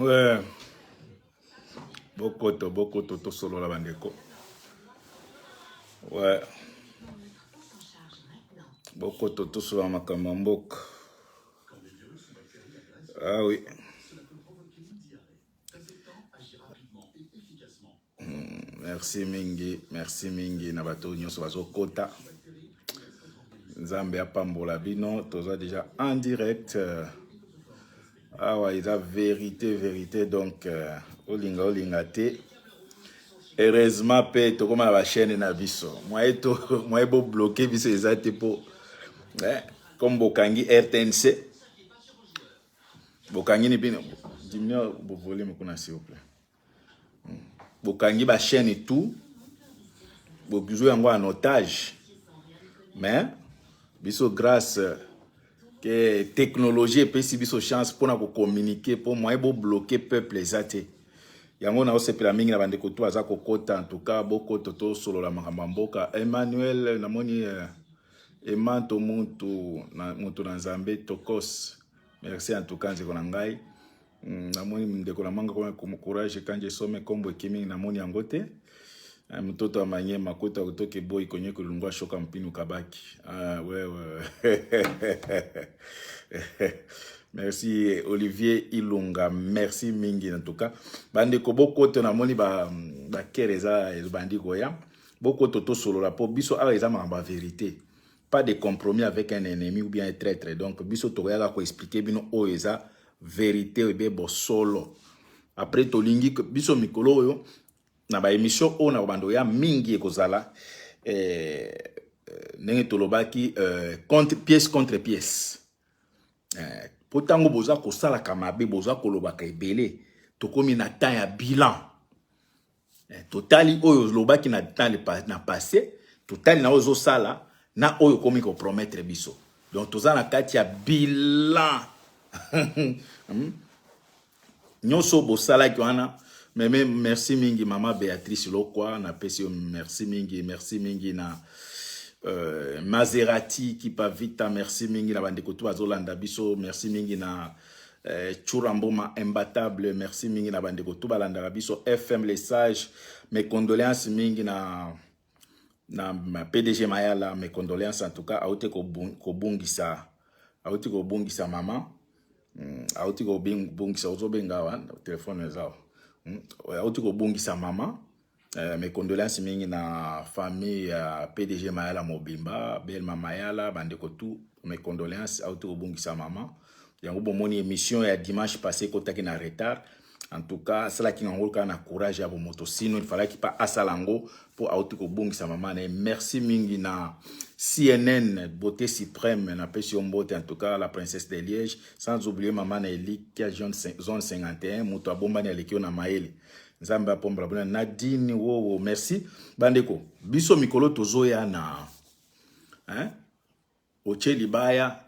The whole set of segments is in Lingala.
Ouais, beaucoup to solo la bandeko. Ouais, beaucoup to solo makamambok. Ah oui. Merci mingi na bato nyonso bazokota. Nzambe apambola bino, toza déjà en direct. Ah ouais, il a vérité donc olinga te. Heureusement pe to comme la chaîne na biso. Moi bo bloquer biso ezate po. Comme bokangi RTNC. Bokangi ni bino. Diminue bo volume kuna s'il vous plaît. Bokangi ba chaîne et tout. Bokuzou yango en otage. Mais biso grâce que technologie peut si biso chance pour na communiquer pour moi bo bloquer peuple ezate. Yango na osepela mingi na bandeko to aza kokota en tout cas boko toto solo la makamboka Emmanuel namoni emanto muntu na Nzambe tokos. Merci en tout cas nzeko na ngai. Namoni ndeko na manga kwa courage kanje some kombo ekimi namoni yango te. Mtoto wa manyema kota kutoke boy konye kulungwa shoka mpinu kabaki. Ah ouais. Merci Olivier Ilunga, merci mingi en tout cas. Bande ko boko to na moni ba kereza bandi goya. Boko toto solo la po biso a eza ma vérité. Pas de compromis avec un ennemi ou bien un traître. Donc biso to ya ko expliquer bino o eza vérité e be bo solo. Après to lingi biso mikolo yo na ba émission o na bando ya mingi ekozala nenge tolobaki contre pièce. Potango boza ko sala kamabe boza ko lobaka ebele tokomi na temps ya bilan. Totali oyo lobaki na temps na passé, totali na ozo sala na oyo komi ko promettre biso. Donc toza na kati ya bilan. Nyoso bo sala ki wana mais merci mingi mama Béatrice Lokwa na pesi merci mingi na Maserati qui pa vita merci mingi na bandeko to azolanda biso merci mingi na Churamboma imbattable merci mingi na bandeko to balanda biso FM les sages mes condoléances mingi na PDG Mayala mes condoléances en tout cas aote ko bungisa mama aote ko bungisa ozobenga wa téléphone ezao aote ko bungisa mama. Mes condoléances mingi na famille PDG Mayala Mobimba, Belma Mayala, bandeko tout, mes condoléances auto obungisa maman. Yango bomoni émission ya dimanche passé kotaki na retard. En tout cas, cela qui ngolka na courage ya moto sino il fallait qu'il pas asalango pour auto obungisa maman. Merci mingi na CNN beauté suprême na passion beauté en tout cas la princesse de Liège sans oublier maman Eli qui a zone 51 moto abomba na lekio na Maele. Nzamba pomba bona Nadine wo merci bandeko biso mikolo tozoya na ocheli baya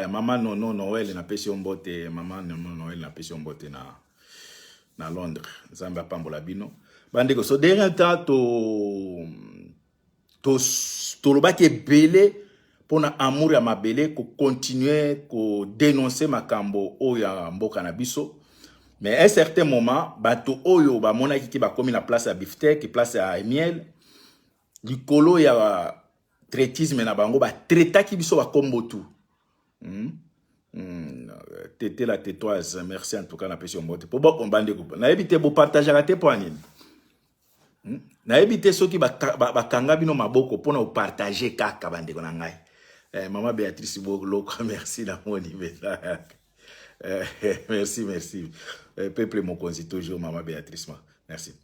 mama no Noël na pesi ombote mama no Noël na pesi ombote na Londres. Nzamba pambola bino bandeko so dernier temps to lobaki belé pona amour ya mabele ko continuer ko dénoncer makambo oya mboka na biso. Mais à un certain moment, bato oyo ba monaki ki ba komi na place à Biftek, place à miel, likolo ya traitisme na bango ba traitaki biso ba kombo tout. Tété la tétoise, merci en tout cas na pession mbote. Po ba kombande ko. Na ebité bo partager raté pour anine. Na ebité soki ba kanga bino maboko pona o partager kaka bande ko na ngai. Maman Béatrice Boglo, merci na moni beta. Merci. Peuple mon consi toujours maman Béatrice. Merci.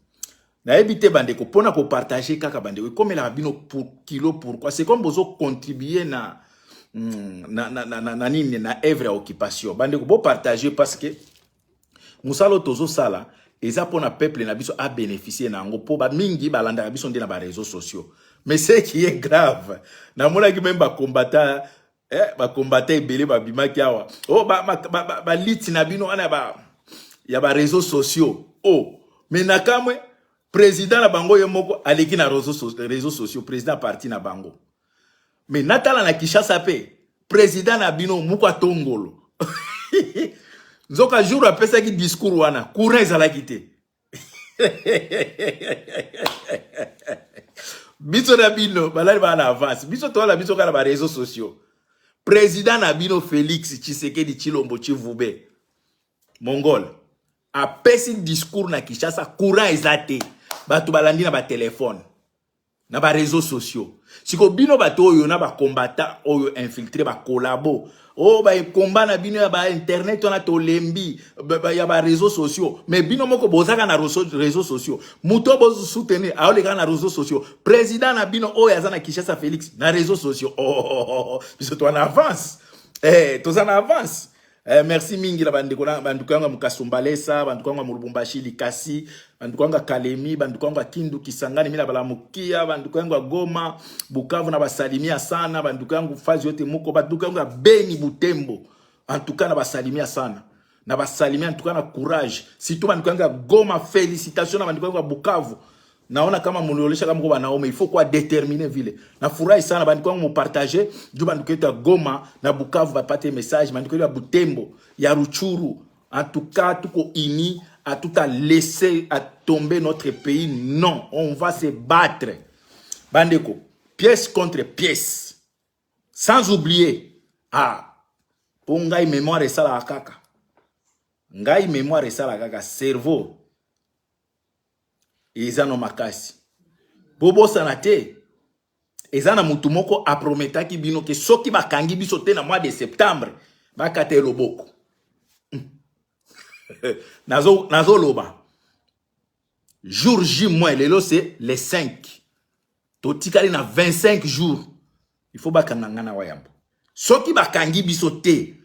Na éviter bandeko pona ko partager kaka bandeko comme la bino pour kilo pourquoi c'est comme bozo contribuer na œuvre à occupation bandeko bo partager parce que musalo tozo sala eza pona peuple na biso a bénéficier na ngo po ba mingi balanda biso ndé na ba réseaux sociaux mais ce qui est grave na mona ki même ba combattant ba combattre belé ba bimaki awa oh ba lit na bino ana ba ya ba réseaux sociaux oh mais nakamwe président na bango yemoko aleki na réseaux sociaux président parti na bango mais natala na Kinshasa pe président na bino muko tongolo Nzoka jour apesa ki discours wana, courant ezalaki te. Biso na bino, balali ba na avance. Biso to la biso kala ba réseaux sociaux. Président na bino Félix Tshisekedi Tshilombo Tshivube. Mongol. Apesi discours na Kinshasa, courant ezate. Batu balandi na ba téléphone. Na ba réseaux sociaux. Siko bino bato oyo na ba combattant oyo infiltré ba collabo. Oh ba combat na bino ya ba internet on a to lembi ya ba réseaux sociaux. Mais bino moko bozaka na réseaux sociaux. Muto bozo soutenir a ole na réseaux sociaux. Président na bino oyo azana Kinshasa Félix na réseaux sociaux. Oh biso to en avance. To en avance. Merci mingi la bandeko bandukanga mukasumbalesa bandukanga mulubumbashi likasi bandukanga Kalemi bandukanga Kindu Kisangani mina bala mukia bandukanga Goma Bukavu na basalimia sana bandukanga fazi yote muko bandukanga Beni Butembo antukana basalimia sana na basalimia antukana courage surtout bandukanga Goma félicitations na bandukanga Bukavu naona kama muliolesha kama kwa Naome il faut quoi déterminer vile na furahi sana bandiko mu partager ju bandiko eta Goma na Bukavu ba pate message bandiko ya Butembo ya Ruchuru en tout cas tuko ini à tout à laisser à tomber notre pays non on va se battre bandiko pièce contre pièce sans oublier pour ngai mémoire et ça la kaka ngai mémoire et ça la kaka cerveau Ezano makasi. Bobo sanate. Ezana mutu moko aprometa ki bino ke soki bakangi biso te na mois de septembre. Bakate loboko. Nazo loba. Jour J moins lelo c'est les 5. Totikali na 25 jours. Il faut bakangana wayambo. Soki bakangi biso te.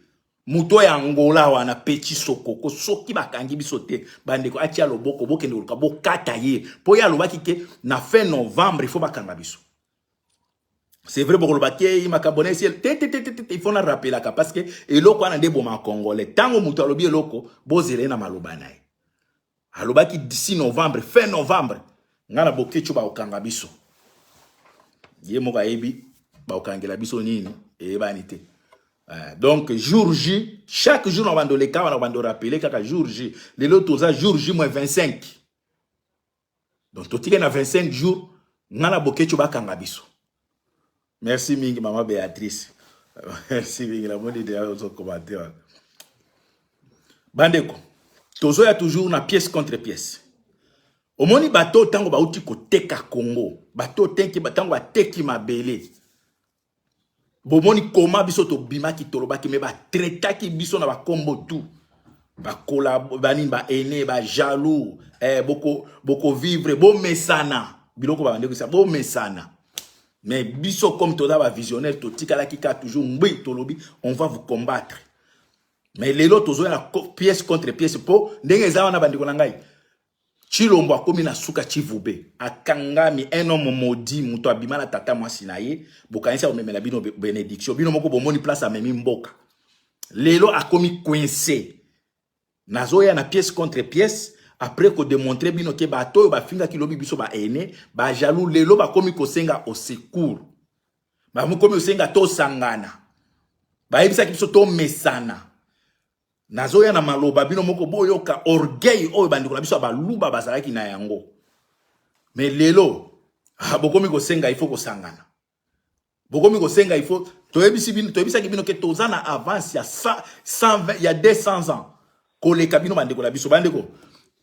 Muto ya Angola wana Petit Sokoko soki bakangi bisote bandeko atia loboko bokende luka bokata ye po ya lobaki ke na fin novembre il faut bakanga biso. C'est vrai pour le baké makabone ciel il faut na rappeler ka parce que eloko ana ndebo ma congolais tango muto alobi eloko bozele na maloba nae alobaki d'ici novembre fin novembre ngana bokecho ba okanga biso ye moka yebi ba okangela biso nini e banité. Donc jour J chaque jour on va dans les cas on va rappeler kaka jour J les autres jour J moins 25 donc tout est na 25 jours ngana bokecho bakanga biso. Merci mingi maman Béatrice. Merci mingi la bonne idée aux commentaires bandeko tozo ya toujours na pièce contre pièce omoni bato tango ba uti ko teka Congo bato tenki batango ba teki mabele bomoni koma biso to bimaki tolobaki me ba traitaki biso na ba kombo tout ba collabo bani ba ene ba jaloux boko vivre bo mesana biloko ba ndeko sa bo mesana mais biso comme to da ba visionnaire to tikala kika toujours mbi tolobi on va vous combattre mais lelo tozo la pièce contre pièce po ndenge za wana bandiko na ngai Tshilombo akomi na suka Tshivube akangami un homme maudit muto abimana tata mwasi na ye bokanisa omemela bino bénédiction bino moko bomoni place amemi mboka lelo akomi coincé nazoya na pièce contre pièce après ko démontrer bino ke bato ba finga kilobi biso ba ene ba jaloux lelo bakomi ko senga au secours ba mukomi osenga to sangana ba yebisa biso to mesana nazoya na maloba bino moko boyoka orgueil oyo bandiko na biso baluba bazalaki na yango mais lelo bokomi ko senga il faut ko sangana bokomi ko senga il faut toyebisi bino ke tozana avance ya 120 ya 200 ans koleka bino bandiko na biso bandeko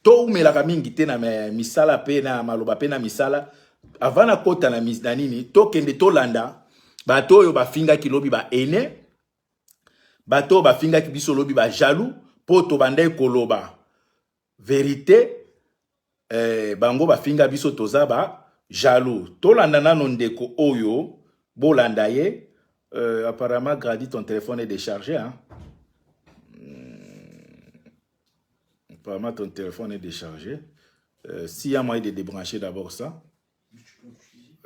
to umelaka mingi te na misala pe na maloba pe na misala avana kota na nini to kende to landa bato oyo bafinga kilobi ba ene bato ba finga ki biso lobi ba jaloux poto bandai koloba vérité bango ba finga biso toza ba jaloux to landa nano ndeko oyo bolanda ye apparemment Grady ton téléphone est déchargé hein. Apparemment ton téléphone est déchargé s'il y a moyen de débrancher d'abord ça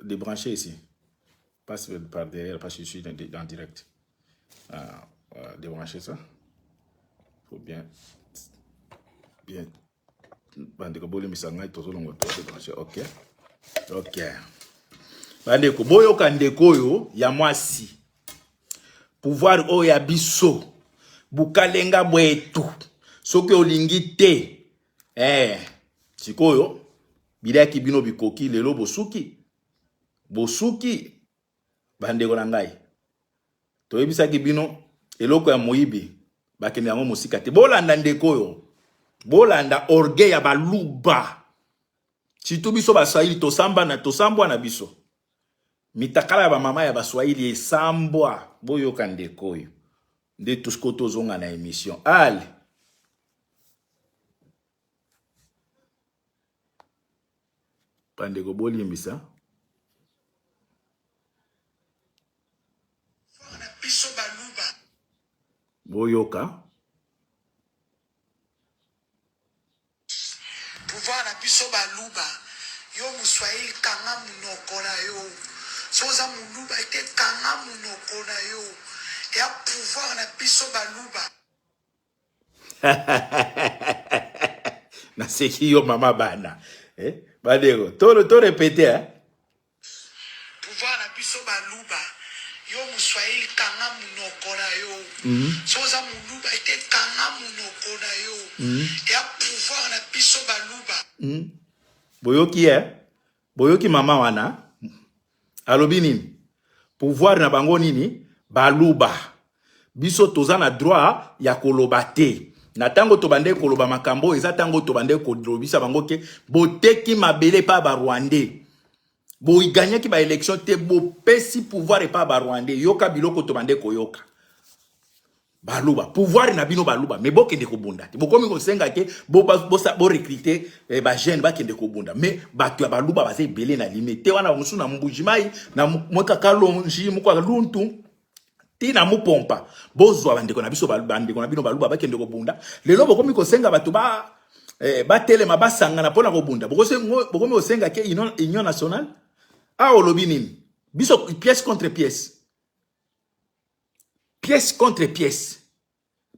débrancher ici passe par derrière parce que je suis en direct débrancher ça. Faut bien bandeko boli misanga itozo longo to débrancher. OK. Bandeko boyo kandeko yo ya mwasi pouvoir o ya biso bukalenga bwetu soki olingi te sikoyo bilaki bino bikoki lelo bosuki bandeko na ngai toyebisaki bino eloko ya moyibi bakende yango mosika te bolanda ndeko oyo bolanda orgueil ya baluba Chito biso baswahili tosambwa na biso. Mitakala ya bamama ya baswahili esambwa boyoka ndeko oyo. Nde tusko tozonga na émission. Ale. Pandeko bolimbisa. Biso baluba. Boyoka. Pouvoir na biso baluba. Yo muswahili kanga munoko na yo. Soza muluba ite kanga munoko na yo. Ya pouvoir na biso baluba. Na seki yo mama bana. Badego, to répéter hein. Pouvoir na biso baluba. Yo muswahili kanga munoko na yo. Soza muluba ite kanga munoko na yo. Ya pouvoir na biso baluba. Boyoki boyoki mama wana. Alobi nini? Pouvoir na bango nini? Baluba. Biso toza na droit ya koloba te. Na tango tobande koloba makambo, eza tango tobande kolobisa bango ke boteki mabele pa ba Rwandais. Bo iganya ki ba élection te bo pesi pouvoir e pa ba Rwandais. Yoka biloko tobande koyoka. Baluba, pouvoir na bino baluba, mais bo kende ko bunda. Bo komi ko senga ke bo recruter ba jeune ba kende ko bunda. Mais ba tu baluba ba ze belé na limite wana musu na mbujimai na mweka kalonji mukwa luntu. Tina mupompa bozwa bandeko na biso bandeko na bino baluba bakende ko bunda lelo bokomi ko senga batu ba telema basanga na pona ko bunda bokomi ko senga ke union nationale a olobi nini biso pièce contre pièce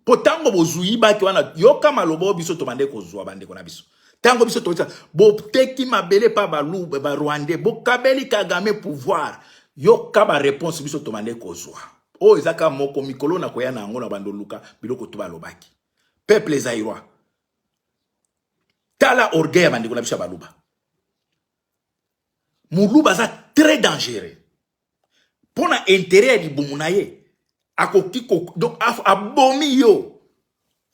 potango bozui ba ki wana yoka malobo biso to bande ko zwa bandeko na biso tango biso to bo teki mabele pa baluba ba Rwandais bo kabeli Kagame pouvoir yoka ba réponse biso to bande ko zwa. Oh, ezaka moko mikolo na koya na yango na bando luka biloko tuba lobaki. Peuple zairwa. Tala orgueil bandeko na bisha baluba. Muluba za très dangereux. Pona intérêt di bumunaye. Akokiko donc abomi yo.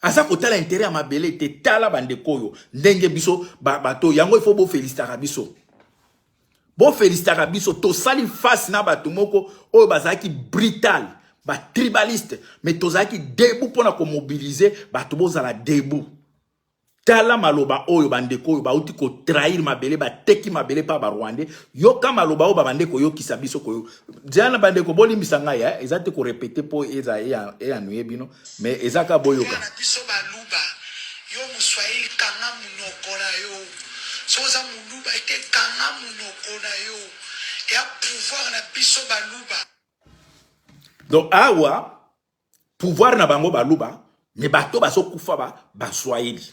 Asa ko tala intérêt à mabele te tala bandeko yo. Ndenge biso bato yango il faut bo féliciter biso. Bo félicitaka biso to sali face na bato moko oyo bazaki brutal ba tribaliste mais tozaki debout pona ko mobiliser bato bozala debout tala maloba oyo bandeko oyo bauti ko trahir mabele ba teki mabele pa ba Rwandais yoka maloba oyo bandeko yo kisa biso ko jana bandeko bolimbisa ngai ezate ko répéter po eza anuye bino mais ezaka boyoka biso baluba yo muswahili kanga munoko na yo soza muluba ite kanga munoko na yo ya pouvoir na biso baluba. Donc awa pouvoir na bango baluba mais bato baso kufa ba Swahili.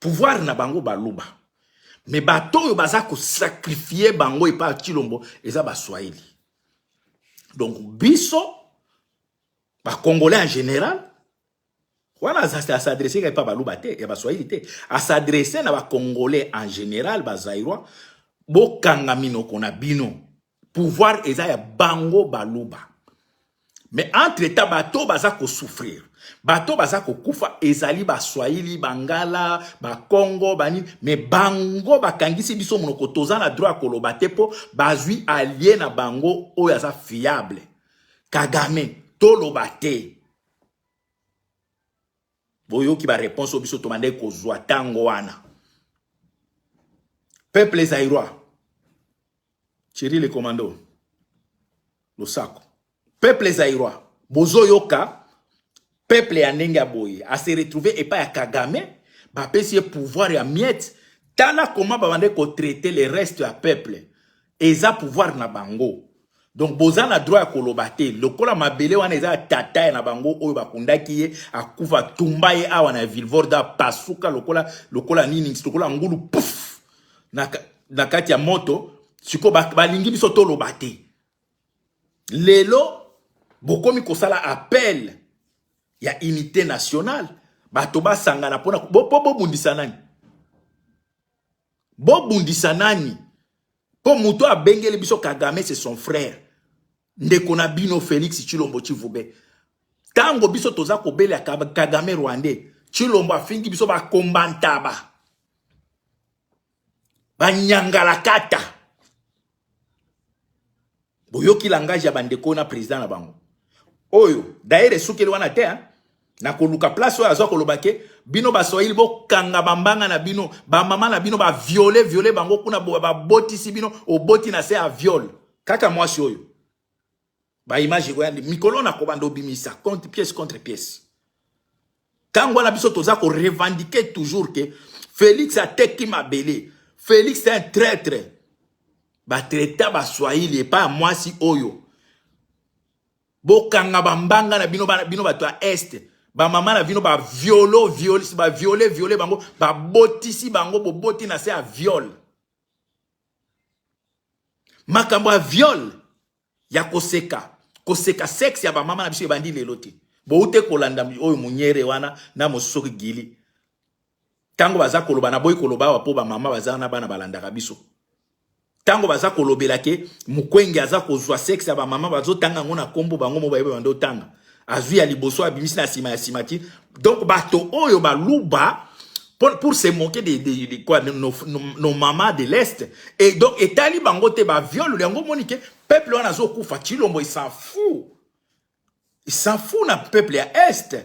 Pouvoir na bango baluba mais bato yo baza ko sacrifier bango et pas Chilombo eza ba Swahili. Donc biso ba Congolais en général voilà, ça s'adresser à pas baluba te, ya ba Swahili te. À s'adresser na ba Congolais en général, ba Zaïrois, bo kangamino kona bino. Pouvoir eza ya bango baluba. Mais entre temps bato baza ko souffrir. Bato baza ko kufa ezali ba Swahili, Bangala, ba Congo, bani, mais bango bakangisi biso monoko toza na droit koloba te po bazui allié na bango oyo aza fiable. Kagame toloba te. Boyo ki ba réponse au biso tomande ko zwa tango wana. Peuple zaïrois. Thierry le commando. Lo sako. Peuple zaïrois. Bozo yoka. Peuple ya ndenge boye. A se retrouver et pas ya Kagame. Ba pesi pouvoir ya miette. Tala comment ba bande ko traiter les restes ya peuple. Eza pouvoir na bango. Donc bozana droit kolobate lokola mabele wana eza tata na bango oyo bakundaki ye akufa tumba ye awa na Villevorda pasuka lokola nini lokola ngulu pouf na kati ya moto siko balingi biso to lobate lelo bokomi kosala appel ya unité nationale bato basangana pona bo bundisa nani. Bo bundisa nani. Po muto abengele biso Kagame c'est son frère. Ndeko na bino Félix Tshilombo Tshivube. Tango biso toza kobele Kagame Rwandais. Tshilombo afingi biso ba kombantaba. Ba nyangala kata. Boyoki langage ya bandeko na président na bango. Oyo, d'ailleurs soukeli wana te, na koluka place oyo azwa kolobake, bino ba soili bo kanga bambanga na bino, ba mama na bino ba violer bango kuna ba botisi bino, o boti na se a viol. Kaka mwasi oyo. Ba image ko yandi mikolo na kobando bimisa contre pièce. Tango na biso toza ko revendiquer toujours que Félix a teki mabele. Félix est un traître. Ba traita ba Swahili pas moi si oyo. Bokanga bambanga na bino bato a est. Ba mama na bino ba violer bango, ba botisi bango bo boti na se a viol. Makambo a viol ya koseka sexe ya ba mama na biso bandi leloti. Bo ute kolanda oyo munyere wana na mosoki gili. Tango baza koloba na boy koloba wa po ba mama baza na bana balanda biso. Tango baza kolobela ke mukwenge aza kozwa sexe ya ba mama bazo tanga ngona kombo bango mo bayebe bando tanga. Azui ya liboso abimisi na sima ya simati. Donc bato oyo ba luba pour se moquer de quoi nos mamans de l'Est. Et donc etali bango te ba viol yango monike peuple wana zo kufa Tshilombo il s'en fout. Il s'en fout na peuple ya Est.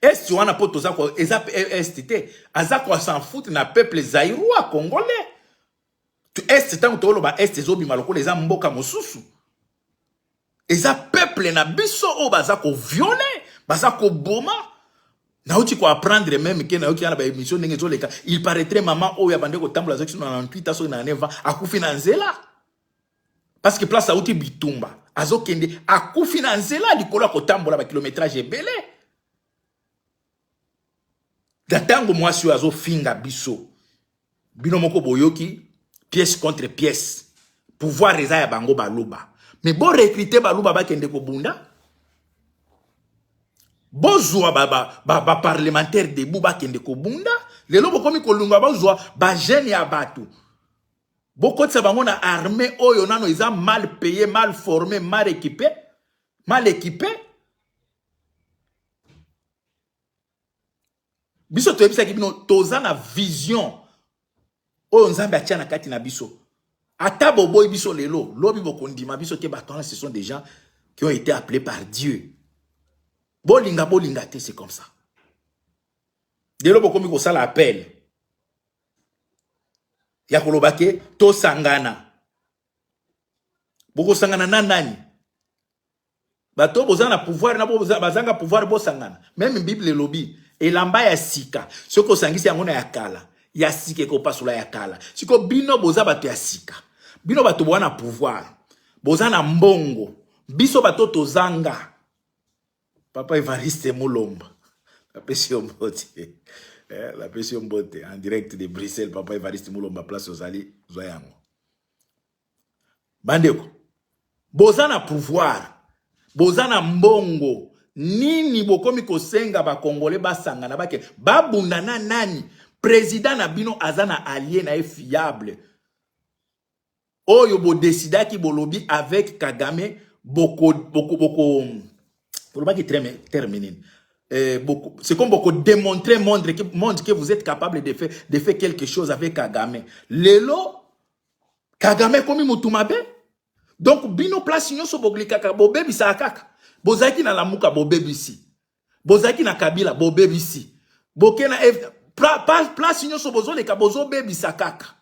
Est wana po toza ko Est te azako s'en fout na peuple zaïrois congolais. Tu Est tango to loba Est zobi maloko les mboka mosusu. Eza peuple na biso o bazako violer, bazako boma. Na uti ko apprendre même que na uti na ba émission ndenge zoleka. Il paraîtrait maman o ya bande ko tambola zo 98 aso na neva akufi na nzela. Parce que place a uti bitumba. Azo kende akufi na nzela likolo ko tambola ba kilométrage ebele. Datango mwasi o azo finga biso. Bino moko boyoki pièce contre pièce. Pouvoir reza ya bango baloba. Mais bon recruter baluba ba kende ko bunda. Bozwa ba parlementaire de buba kende ko bunda. Lelo bokomi kolunga bozwa ba jeune ya batu. Boko tsa bango na armée oyo nano ils mal payé, mal formé, mal équipé. Biso to ebisa ki bino toza na vision. Oyo nzambe atia na kati na biso. Ata boboy biso lelo, lobi bokondima biso ke batona, ce sont des gens qui ont été appelés par Dieu. Bolinga te, c'est comme ça. Delo bokomi ko sala appel. Ya kolobake to sangana. Boko sangana na nani? Bato bozana pouvoir na bazanga pouvoir bo sangana. Même Bible lobi elamba ya sika. Soko sangisi yango na yakala. Ya sika ko pasula yakala. Siko bino boza bato ya sika. Bino bato bwana pouvoir. Boza na mbongo. Biso bato tozanga. Papa Evariste Mulomba. La pression mbote. La pression mbote. En direct de Bruxelles. Papa Evariste Mulomba. Place aux alliés. Zoyango. Bandeko. Boza na pouvoir. Boza na mbongo. Nini bokomi kosenga ba Congolais basanga na bake. Babunda na nani. Président na bino azana allié na fiable. Oyo bo décida ki bolobi avec Kagame beaucoup pour pas qu'il termine. C'est comme beaucoup démontrer montre que vous êtes capable de faire quelque chose avec Kagame. Lelo Kagame komi mutumabe. Donc bino place nyo so boglikaka bo bebi sa kaka. Bozaki na lamuka bo bebi si. Bozaki na Kabila bo bebi si. Bokena place nyo so bozo leka bozo bebi sa kaka.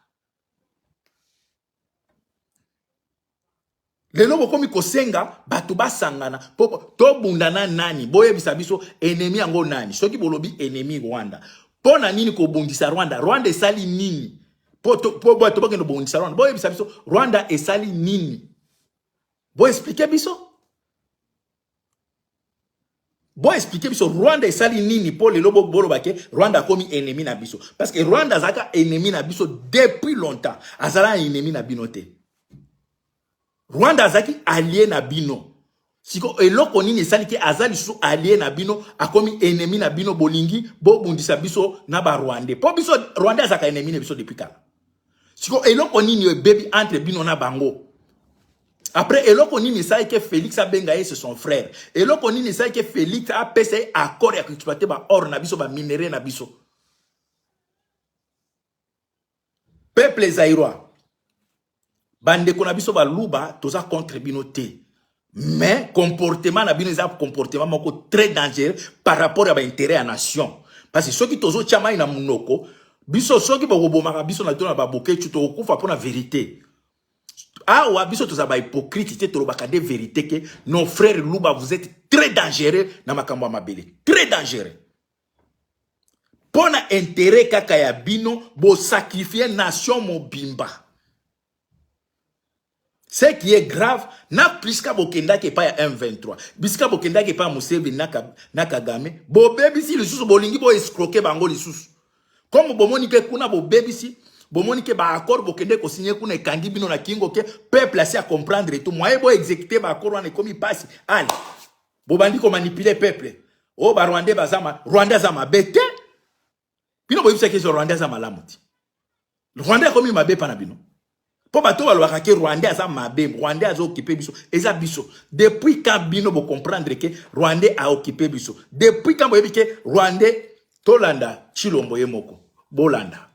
Lelo bokomi kosenga batu basangana to bundana nani boye bisabiso ennemi yango nani soki bolobi ennemi Rwanda pona nini ko bundisa Rwanda esali nini po bato bakendo bundisa Rwanda boye bisabiso Rwanda esali nini boye expliquer biso Rwanda esali nini po lelo bolo bake Rwanda komi ennemi na biso parce que Rwanda zaka ennemi na biso depuis longtemps azala ennemi na bino te. Rwanda azaki allié na bino. Siko eloko nini esali ke azali sou allié na bino akomi ennemi na bino bolingi bo bundisa biso na ba Rwandais. Po biso Rwandais azaka ennemi na biso depuis kala. Siko eloko nini baby entre bino na bango. Après eloko nini esali ke Félix Abengaye c'est son frère. Eloko nini esali ke Félix a payé accord ya exploiter ba or na biso ba minerai na biso. Peuple zaïrois. Bande ko na biso ba luba toza contre bino te. Mais comportement na bino eza comportement moko très dangereux par rapport à ba intérêt à nation. Parce que ceux qui tozo chama ina munoko, biso soki boko bomaka biso na tona ba boke tu to kufa pour la vérité. Ah wa biso toza ba hypocrite te to baka de vérité que nos frères Luba vous êtes très dangereux na makambo ya mabele. Très dangereux. Pona intérêt kaka ya bino bo sacrifier nation mobimba. Ce qui est grave, na pliska bokenda ke pa ya M23. Biska bokenda ke pa Museveni na Kagame. Bo bebisi lisusu bolingi bo escroquer bango lisusu. Comme bomoni ke kuna bo bebisi, bomoni ke ba accord bokende ko signer kuna ekangi bino na kingo ke peuple asi a comprendre et tout. Moye bo exécuter ba accord wana komi passe. Allez. Bo bandi ko manipuler peuple. Oh ba Rwandais bazama, Rwandais za mabete. Bino bo yibisa ke Rwandais za malamuti. Rwandais komi mabe pa na bino. Po bato balwaka ke Rwandais aza mabe, Rwandais a occupé biso, eza biso. Depuis quand bino bo comprendre que Rwandais a occupé biso. Depuis quand bo yebi ke Rwandais tolanda Chilombo ye moko, bolanda.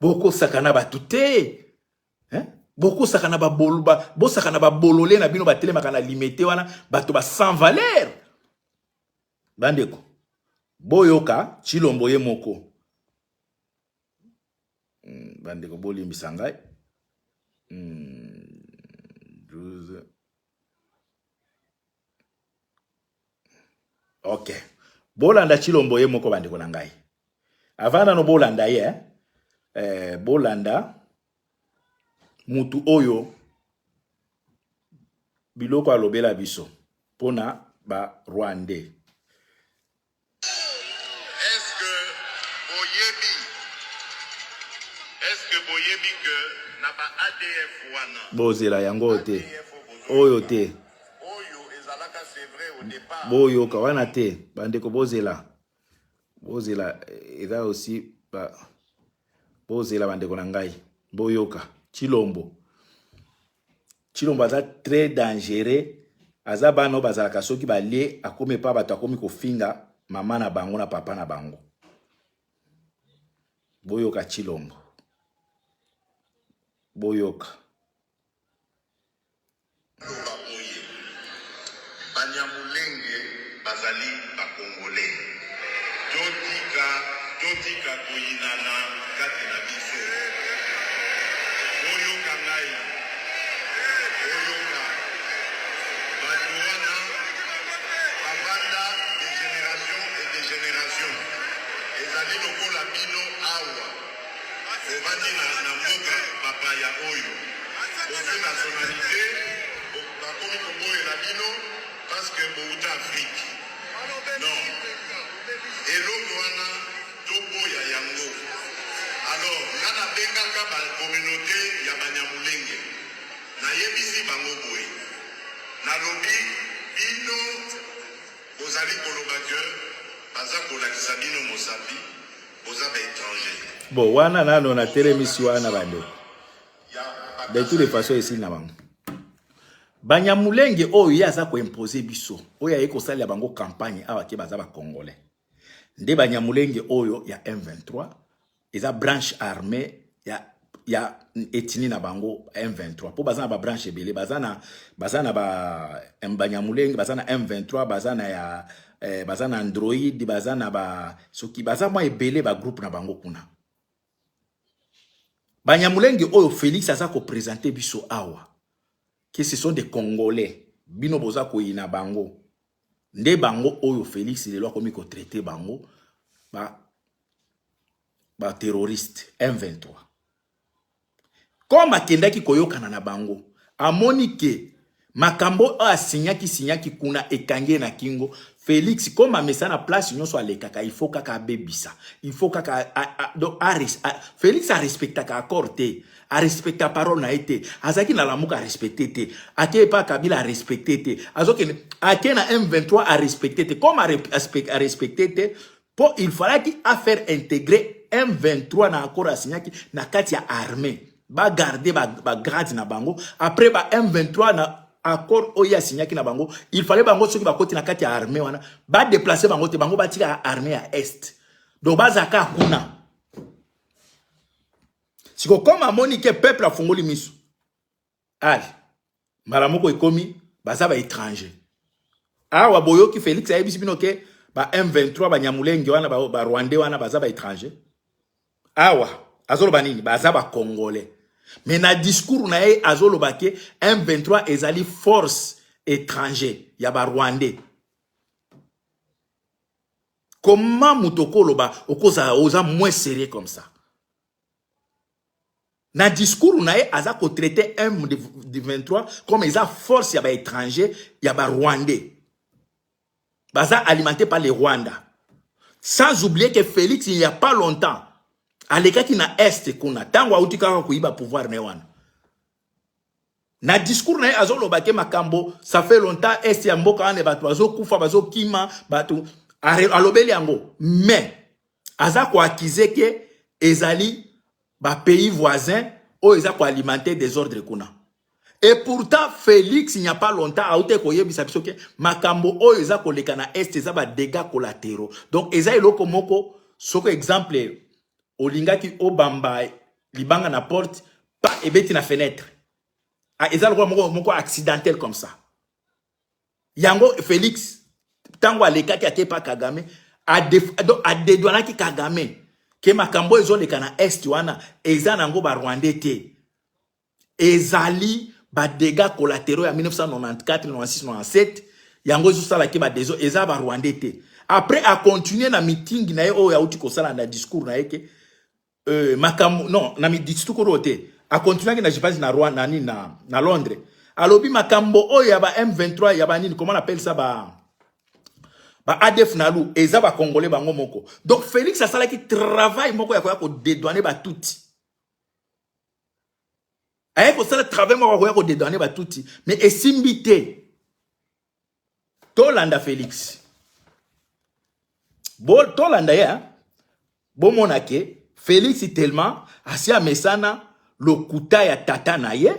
Boko sakana ba tuté. Hein? Boko sakana ba bolba, bo sakana ba bololé na bino ba telema kana limité wana, bato ba sans valeur. Bandeko. Boyoka Chilombo ye moko. Bandeko boli misangai. 12. Ok. Bolanda Chilombo ye moko bandeko na ngai. Avana no bolanda ye, bolanda mutu oyo biloko alobela biso pona ba Rwandais. Bozela yango te. Oyo te. Boyo kawana te. Bandeko bozela. Bozela eza aussi ba bozela bandeko na ngai. Boyoka. Chilombo. Chilombo aza très dangereux. Aza bano bazalaka soki balie akome pa bato akomi kofinga mama na bango na papa na bango. Boyoka Chilombo. Boyoka. Banyamulenge bazali ba Congolais. Totika koyinana kati na biso. Boyoka ngai. Boyoka. Batuana babanda des générations et des générations. Ezali lokola bino awa. Obandi na mboka papa ya oyo. Ozo nationalité, bakomi koboye na bino parce que bouta Afrique. Non. Eloko wana toboya yango. Alors, nana bengaka ba communauté ya Banyamulenge. Na yebisi bango boye. Na lobi bino bozali koloba que baza kolakisa bino mosapi, boza ba étranger. Bon, wana nano na telemisi wana bande. De toutes les façons ici na bango. Banyamulenge oyo yaza ko imposer biso. Oyo ayeko sala bango campagne awa ke baza ba Congolais. Nde Banyamulenge oyo ya M23, eza branche armée ya etini na bango M23. Po baza na ba branche ebele, baza na ba Banyamulenge, baza na M23, baza na Android, baza na ba soki baza mwa ebele ba groupe na bango kuna. Banyamulenge oyo Félix aza ko présenter biso awa que ce sont des Congolais bino boza ko ina bango nde bango oyo Félix le loi komi ko traiter bango ba terroriste M23 comme akendaki koyokana na bango amoni ke makambo a signaki kuna ekange na kingo Félix comme a mesa na place nyonso alekaka il faut kaka bebisa il faut kaka Félix a respectaka accord te a respecté parole na été azaki na lamuka a respecté te ake pa Kabila a respecté te azoki ake na M23 a respecté te comme a respecté te pour il fallait qu'il a faire intégrer M23 na accord asignaki na kati ya armée ba garder ba grade na bango après ba M23 na accord oya signaki na bango il fallait bango soki ba koti na kati ya armée wana ba déplacer bango te bango ba tika armée à est donc bazaka kuna siko comme amoni ke peuple a fongoli miso ali malamoko ekomi baza ba étranger awa boyoki Félix ayebisi bino ke ba M23 ba nyamulenge wana ba Rwandais wana baza ba étranger awa azoloba nini baza ba congolais mais na discours na ye azoloba ke M23 ezali force étranger ya ba Rwandais. Comment mutoko loba okoza oza moins sérieux comme ça? Na discours na ye aza ko traiter M23 comme eza force ya ba étranger ya ba Rwandais. Baza alimenté par les Rwandais. Sans oublier que Félix il y a pas longtemps aleka ki na est kuna tango auti kaka kuiba pouvoir ne wana. Na discours na ye azoloba ke makambo ça fait longtemps est ya mboka ane bato bazo kufa bazo kima bato alobeli yango mais aza ko accuser ke ezali ba pays voisins o eza ko alimenter des ordres kuna. Et pourtant Félix il n'y a pas longtemps a ote ko yebisa biso ke makambo o eza ko leka na est eza ba dégâts collatéraux. Donc eza eloko moko soko exemple olingaki obamba libanga na porte pa ebeti na fenêtre. Ah eza loko moko accidentel comme ça. Yango Félix tango alekaki ate pa Kagame a dédouanaki Kagame ke makambo ezo leka na est wana eza nango ba Rwandais te. Ezali ba dégâts collatéraux ya 1994, 96, 97 yango ezo sala ke ba dezo eza ba Rwandais te. Après a continuer na meeting na ye o ya uti ko sala na discours na yeke makambo non na mi discours rote a continuer na je pense na Rwanda na Londres. Alobi makambo o ya ba M23 ya ba nini comment on appelle ça ba ADF nalu eza ba congolais bango moko. Donc Félix a sala ki travail moko ya ko dédouaner ba touti. Aye ko sala travail moko ya ko dédouaner ba touti mais esimbité Tolanda Félix. Bon Tolanda ya bon monake Félix tellement asia mesana lokuta ya tata na ye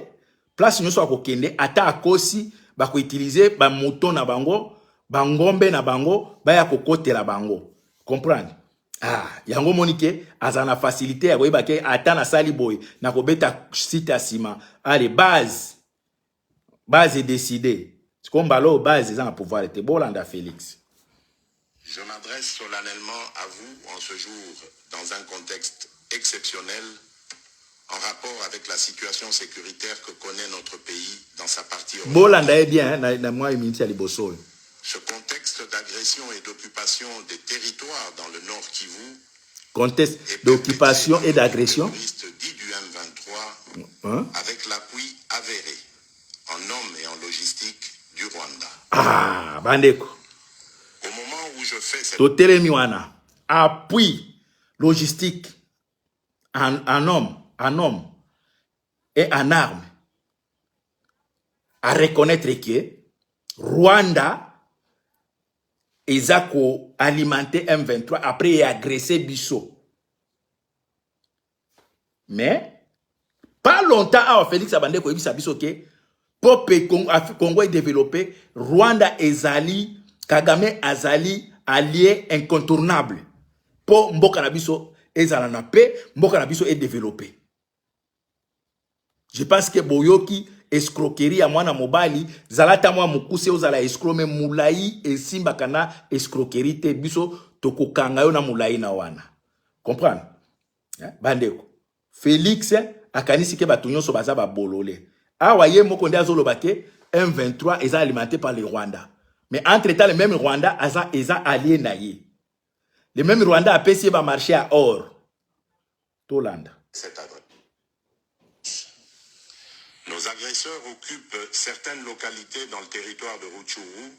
place nyonso akokende ata akosi bako utiliser ba moto na bango bangombe na bango baya kokotela bango comprendre yango monike azana facilité ya koyeba ke ata na sali boy na kobeta site asima allez base est décidé comme balo base ezana pouvoir était bolanda Félix. Je m'adresse solennellement à vous en ce jour dans un contexte exceptionnel en rapport avec la situation sécuritaire que connaît notre pays dans sa partie orientale. Ce contexte d'agression et d'occupation des territoires dans le Nord Kivu, contexte d'occupation et d'agression dit du M23 avec l'appui avéré en hommes et en logistique du Rwanda. Bandeko. Au moment où je fais cette appui logistique en homme et en armes à reconnaître que Rwanda ezako alimenter M23 après et agresser Bisso. Mais pas longtemps à Félix Abande ko yebisa biso ke peuple Congo est développé, Rwanda ezali Kagame azali allié incontournable pour mboka na biso ezala na paix, mboka na biso est développé. Je pense que boyoki escroquerie à mwana mobali zalata mwa mukuse ozala escroquer mulai et simba kana escroquerie te biso tokokanga yo na mulai na wana. Comprendre? Bandeko. Félix akanisi ke bato nyonso baza ba bolole. Awa ye moko nde azoloba ke M23 est alimenté par les Rwandais. Mais entre-temps, le même Rwanda eza allié na ye. Le même Rwanda a payé ba marché à or. Tolanda. Nos agresseurs occupent certaines localités dans le territoire de Rutshuru,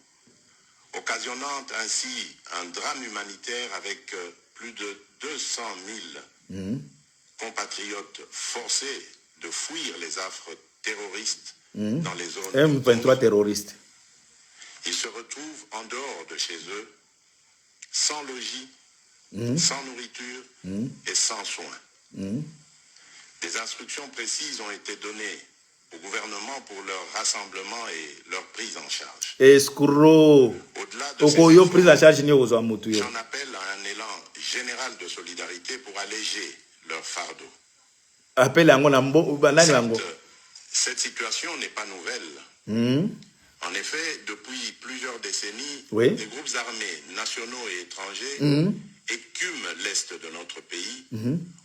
occasionnant ainsi un drame humanitaire avec plus de 200 000 compatriotes forcés de fuir les affres terroristes Mm. dans les zones M23 terroristes. Ils se retrouvent en dehors de chez eux, sans logis, Mm. sans nourriture Mm. et sans soins. Mm. Des instructions précises ont été données au gouvernement pour leur rassemblement et leur prise en charge. Escroc. Au-delà de ces Okoyo prise en efforts, charge ni ozo amutu yo. j'en appelle à un élan général de solidarité pour alléger leur fardeau. Appelle yango na mbo nani yango. Cette situation n'est pas nouvelle. Mm. En effet, depuis plusieurs décennies, Oui. des groupes armés nationaux et étrangers Mm. écument l'Est de notre pays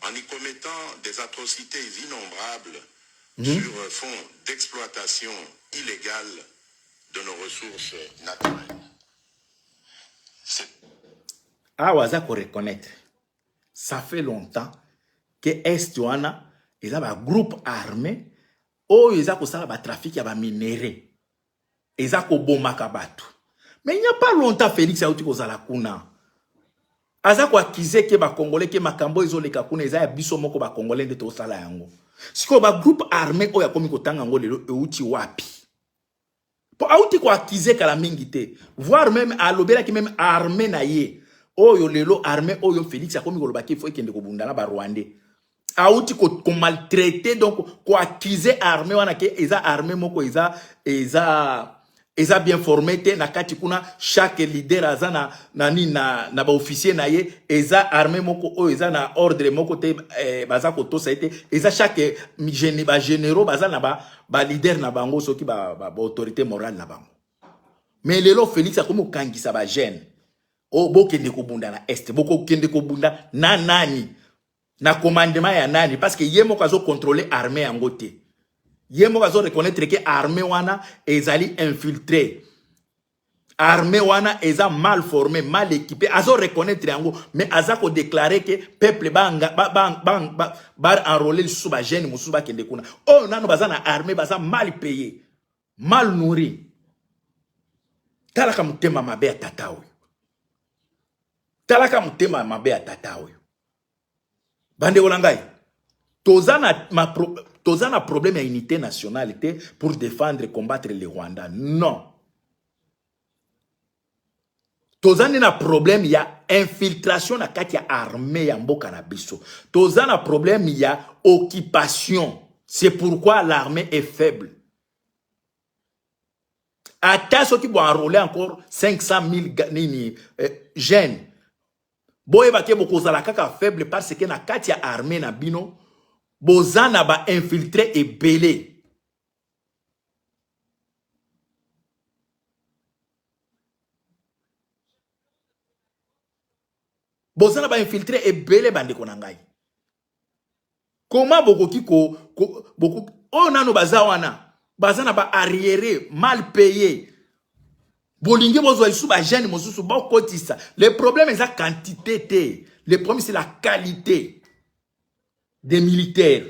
en y commettant des atrocités innombrables sur fond d'exploitation illégale de nos ressources naturelles. Ah, waza ko reconnaître. Ça fait longtemps que Est wana ils ont un groupe armé ou ils ont un trafic ya ba minéraux. Ils ont ko bomaka batu. Mais il n'y a pas longtemps Félix a uti ko zala kuna. Aza ko accuser ke ba congolais ke makambo izoleka kuna eza ya biso moko ba congolais nde to sala yango. Siko ba groupe armé o ya komi ko tanga ngo lelo euti wapi. Po auti ko accuser kala mingi te. Voir même à l'obéra qui même armé na ye. Oyo lelo armé oyo Félix a komi ko lobaki faut ekende ko bundana ba Rwandais. Auti ko maltraité donc ko accuser armé wana ke eza armé moko eza bien formé te na kati kuna chaque leader azana na ba officier na ye eza armé moko o eza na ordre moko te baza ko to saite eza chaque généraux baza na ba leader na bango soki ba autorité morale na bango. Mais lelo Félix akomo kangisa ba jeune o bokende ko bunda na est boko kende ko bunda na nani na commandement ya nani parce que yemo kazo contrôler armée yango te. Yemo kazo reconnaître que armée wana ezali infiltré. Armée wana eza mal formé, mal équipé. Azo reconnaître yango mais azako déclarer que peuple ba enrôler sous ba jeune musu ba kende kuna. Oh nano baza na armée baza mal payé, mal nourri. Talaka mutema mabe ya tata oyo. Talaka mutema mabe ya tata oyo. Bande olangai. Tozana problème à unité nationalité pour défendre et combattre les Rwandais. Non. Tozana na problème il y a infiltration na kati ya armée ya mboka na biso. Tozana problème il y a occupation. C'est pourquoi l'armée est faible. Ata ceux qui vont enrôler encore 500 000 jeunes. Boye bake bokozala kaka faible parce que na kati ya armée na bino bozana ba infiltré et belé. Bozana ba infiltré et belé bande konangai. Comment bokoki boko o nano bazawana bazana ba arriéré mal payé. Bolingi bozwa isu ba jeune mosusu ba kotisa. Le problème est la quantité. Le problème c'est la qualité des militaires.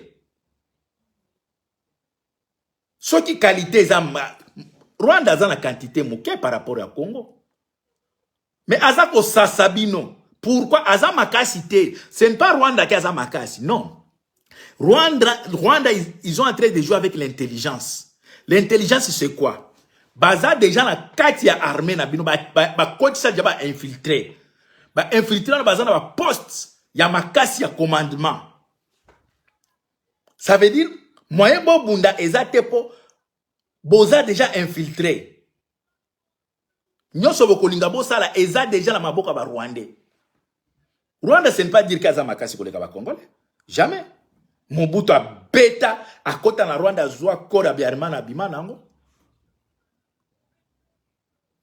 Ce qui qualité zama Rwanda a la quantité moké par rapport à Congo. Mais azako sasabino. Pourquoi azama makasité? Ce n'est pas Rwanda qui a makasi, non. Rwanda ils sont en train de jouer avec l'intelligence. L'intelligence c'est quoi? Baza déjà na katia armée na bino ba coach ça ba infiltré. Ba infiltré na baza na ba poste ya makasi ya commandement. Ça veut dire moyen bo bunda ezate po boza déjà infiltré. Nyoso bokolinga bo sala eza déjà na maboka ba Rwandais. Rwanda ce n'est pas dire kaza makasi koleka ba Congolais. Jamais. Mobutu a beta a kota na Rwanda zwa kora biarima na bimana ngo.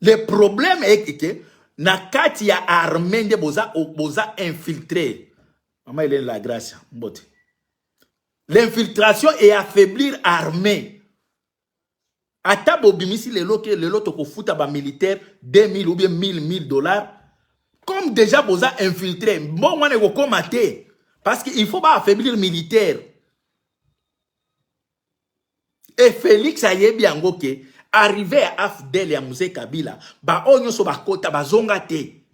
Le problème est que na kati ya armée de boza infiltré. Maman il est la grâce mbote. L'infiltration est affaiblir armée. Ata bobimisi le lot ko futa ba militaire 2000 ou bien 1000 $. Comme déjà boza infiltré. Bon on est ko commater parce qu'il faut pas affaiblir militaire. Et Félix ayebi yango ke arrivé à Afdel ya Mzee Kabila, ba onyo so ba kota ba zonga te.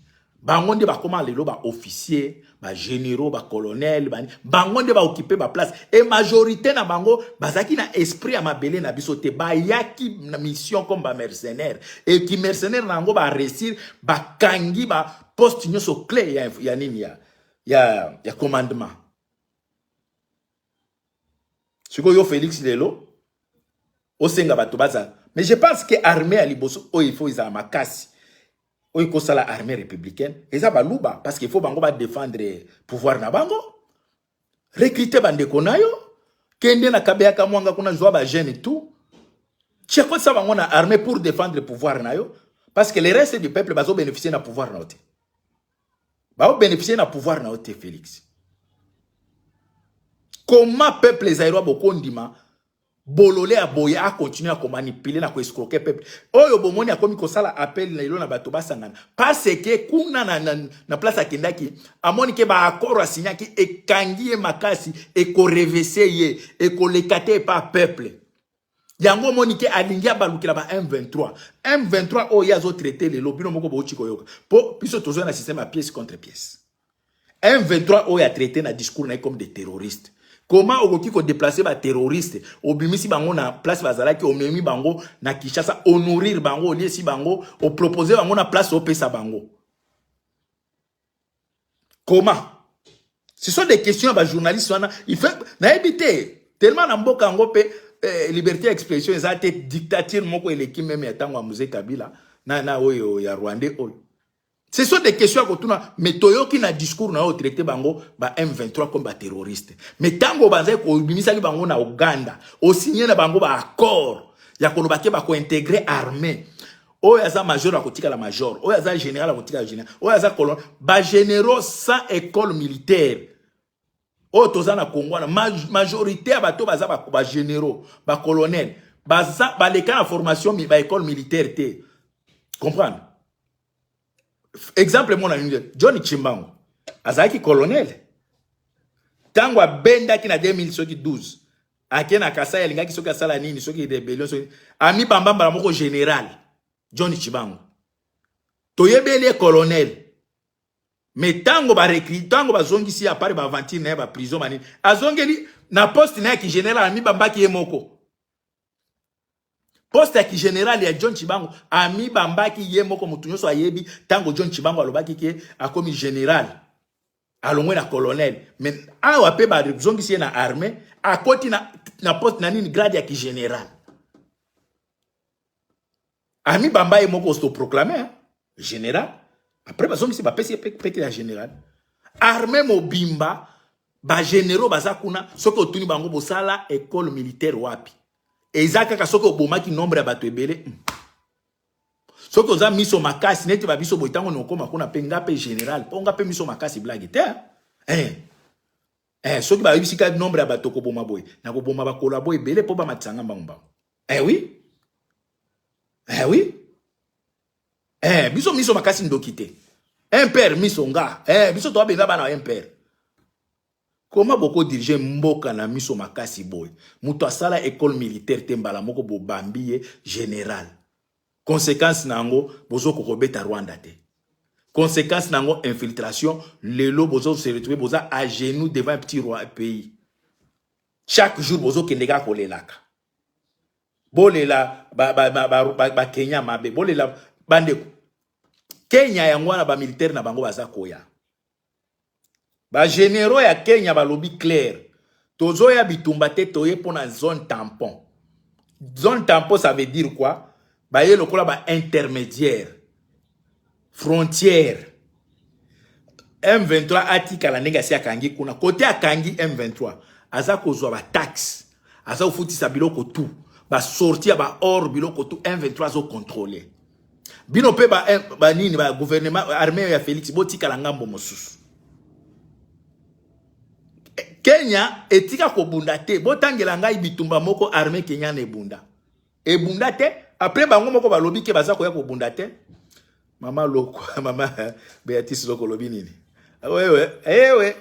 Bango nde ba koma lelo ba officier, ba généraux, ba colonel, bango nde ba occuper ba place. Et majorité na bango bazaki na esprit ya mabele na biso te, ba yaki na mission comme ba mercenaire. Et qui mercenaire nango ba réussir, ba kangi ba poste nyoso clé ya nini ya commandement. Siko yo Félix lelo osenga bato baza. Mais je pense que armée à liboso o il faut isa makasi. O il faut ça la armée républicaine. Et ça baluba parce qu'il faut bango ba défendre pouvoir na bango. Recruter bande konayo. Kende na kabeyaka mwanga kuna joa ba jeune et tout. Cheko ça bango na armée pour défendre le pouvoir na yo parce que le reste du peuple bazo bénéficier na pouvoir na ote. Ba bénéficier na pouvoir na ote Félix. Comment peuple zaïrois bokondima bololé a boye a continuer à manipuler na ko escroquer peuple. Oyo bomoni a komi ko sala appel na ilo na bato basangana parce que kuna na place akendaki amoni ke ba accord asignaki e kangi e makasi e ko reverser ye e ko lekate pa peuple. Yango moni ke alingia balukila ba M23. M23 o yazo traiter le lobino moko bo chiko yoka. Po piso tozo na système à pièce contre pièce. M23 o ya traité na discours na comme des terroristes. Comment okoki ko déplacer ba terroriste obimisi bango na place bazalaki omemi bango na Kinshasa honorir bango liesi bango o proposer bango na place au pesa bango. Comment? Ce sont des questions ba journalistes wana il fait na éviter tellement na mboka ngo pe liberté d'expression ezate dictature moko eleki même ya tango Mzee Kabila na oyo ya Rwandais oyo. Ce sont des questions que tuna mais toyoki na discours na o traité bango ba M23 comme ba terroriste. Mais tango banze ko bimisaki bango na Uganda, o signé na bango ba accord ya ko lobake ba ko intégrer armée. O yaza major akotika la major, o yaza général akotika la général, o yaza colonel ba généraux sans école militaire. O toza na Congo na majorité ya bato baza ba généraux, ba colonel, baza ba leka na formation ba école militaire te. Comprendre? Exemple mon ami Johnny Chimbangu azaki colonel tango benda ki na 2012 akena Kasai alingaki soki asala nini soki rebellion soki ami bambamba moko général Johnny Chimbangu toyebele colonel mais tango ba recrute tango bazongi si apare ba vantine na ba prison mani azongeli na poste na ki général ami bambaki yemoko. Poste qui général ya John Chibango ami bambaki ye moko mutu nyoso ayebi tango John Chibango alobaki ke akomi général alongwe na colonel mais awa pe ba zongi si na armée akoti na poste na nini grade ya ki général ami bamba ye moko sto proclamer général après ba zongi si ba pesi peki ya général armée mobimba ba généraux bazakuna soko tuni bango bosala école militaire wapi. Ezaka ka soko bomaki nombre ya bato ebele. Soko za miso makasi neti ba biso boitango nokoma kuna pe ngape général, ponga pe miso makasi blague te. Soki ba bisika nombre ya bato ko boma boy, na ko boma ba kolabo ebele po ba matsanga mbamba. Oui. Oui. Biso miso makasi ndokite. Père miso nga. Biso to benga bana père. Comment beaucoup diriger mboka na miso makasi boy muto asala école militaire tembala moko bo bambiye général conséquence nango bozo ko beta Rwanda te conséquence nango infiltration lelo bozo se retrouver boza à genoux devant un petit roi pays chaque jour bozo kendeka ko lelaka bolela ba Kenya mabe bolela bande Kenya yango na ba militaire na bango baza koya. Ba généraux ya Kenya ba lobby clair. Tozo ya bitumba te toye pona zone tampon. Zone tampon ça veut dire quoi? Ba ye lokola ba intermédiaire. Frontière. M23 atika la nega si akangi kuna. Côté akangi M23. Aza kozwa ba taxe. Aza ufuti sa biloko tout. Ba sortir ba hors biloko tout M23 zo contrôler. Bino pe ba nini ba gouvernement armée ya Félix botika la ngambo mosusu. Kenya etika ko bunda te botangela ngai bitumba moko armée Kenya na ebunda. Ebunda te après bango moko balobi ke baza ko ya ko bunda te. Mama loko mama Beatrice loko lobi nini. Wewe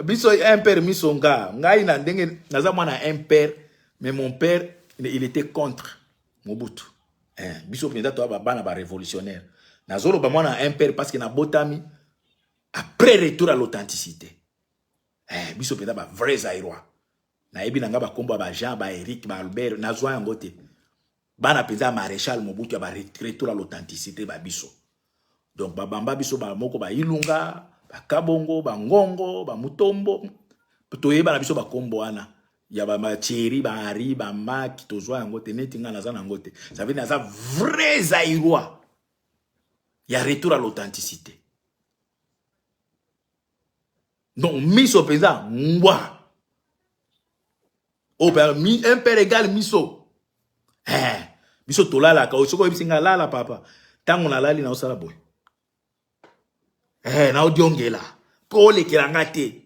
biso impère misonga ngai na ndenge naza mwana impère mais mon père il était contre Mobutu. Biso penda to ba bana ba révolutionnaire. Nazolo ba mwana impère parce que na botami Après retour à l'authenticité. Biso penda ba vrai Zaïrois. Na yebi nanga ba kombo ba Jean, ba Eric, ba Albert, na zwa yangote. Bana penda maréchal Mobutu ba retour à l'authenticité ba biso. Donc ba bamba biso ba moko ba Ilunga, ba Kabongo, ba Ngongo, ba Mutombo. Toyeba na biso ba kombo wana. Ya ba Thierry, ba Henri, ba Mark, tozwa yangote neti nga naza nangote. Ça veut dire naza vrai Zaïrois. Ya retour à l'authenticité. Donc, miso pesa, mwa. Oh, un père égal miso. Miso tolala, ka osoko ebisinga lala papa. Tango na lali na osala boy. Na odiongela. Ko le kirangate.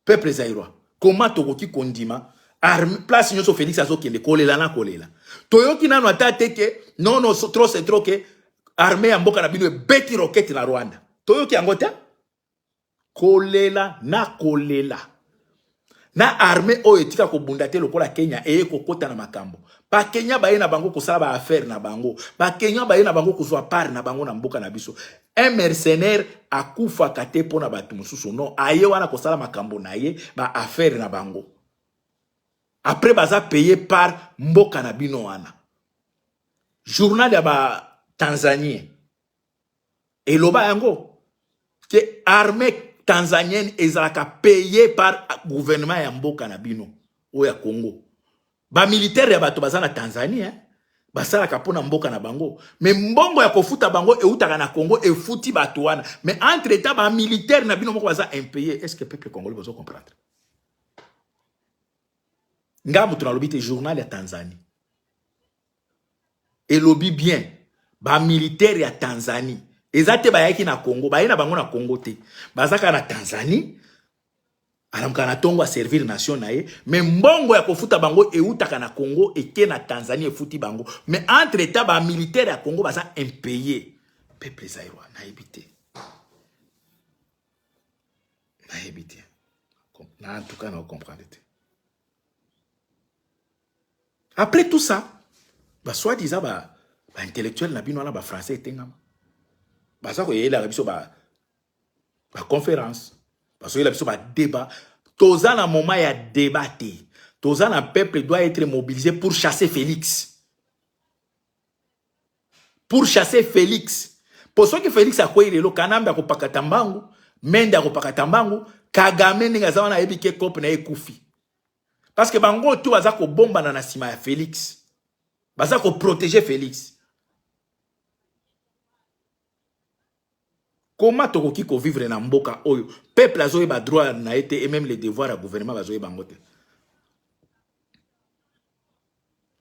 Peuple Zaïrois. Comment tokoki kondima? Place nyoso Félix azokende kolela na kolela. Toyoki nano atate ke non trop c'est trop ke armée ya mboka na bino beti roquette na Rwanda. Toyoki angota? Kolela na kolela. Na armée o etika ko bundate lokola Kenya eye kokota na makambo. Pa Kenya baye na bango kosala ba affaire na bango. Pa Kenya baye na bango kozwa part na bango na mboka na biso. Un mercenaire akufa kate pona batu mususu non aye wana kosala makambo na ye ba affaire na bango. Après baza payé par mboka na bino wana. Journal ya ba Tanzanien. Et loba yango que armée tanzanienne ezalaka payé par gouvernement ya mboka na bino o ya Congo. Ba militaire ya bato baza na Tanzanie basalaka pona mboka na bango. Mais mbongo ya kofuta bango eutaka na Congo efuti bato wana. Mais entre temps ba militaire na bino moko baza impayé. Est-ce que peuple congolais vous comprendre? Ngamu tunalobi te journal ya Tanzanie. Et lobi bien ba militaire ya Tanzanie. Ezate bayaki na Congo, bayena bango na Congo te. Bazaka na Tanzanie. Alamka na tongo a servir nation na ye. Mais mbongo ya kofuta bango eutaka na Congo eke na Tanzanie efuti bango. Mais entre temps ba militaire ya Congo baza impayé. Peuple Zaïrois na ebité. Na ebité. Na en tout cas na comprendre. Après tout ça, ba soi-disant ba intellectuel na bino na ba français etengama. Basa ko yela biso ba conférence. Parce que la biso ba débat. Toza na moment ya débattre. Toza na peuple doit être mobilisé pour chasser Félix. Pour chasser Félix. Pour ceux que Félix a quoi il est lo kanamba ko pakatambangu, menda ko pakatambangu, Kagame ninga za wana ebike kop na ekufi. Parce que bango tout baza ko bomba na sima ya Félix. Baza ko protéger Félix. Comment tokoki ko vivre na mboka oyo peuple azoye ba droit na été et même les devoirs à gouvernement bazoye bangote.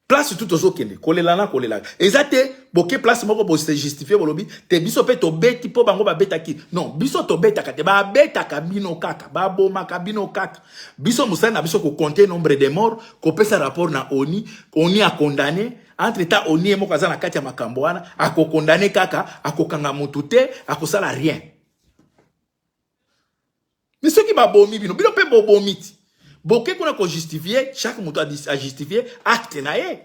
Place tout ozo kende kolela na kolela. Ezate boke place moko bo se justifier bolobi te biso pe to beti po bango ba betaki. Non, biso to betaka te ba betaka bino kaka, ba boma ka bino kaka. Biso musana biso ko compter nombre de morts, ko pesa rapport na ONU a condamné. Entre temps, on y est moko na kati ya makambo wana, ako condamné kaka, ako kanga mutu te, ako sala rien. Mais ceux qui ba bomi bino pe bo bomiti. Boke kuna ko justifier, chaque mutu a justifier acte na ye.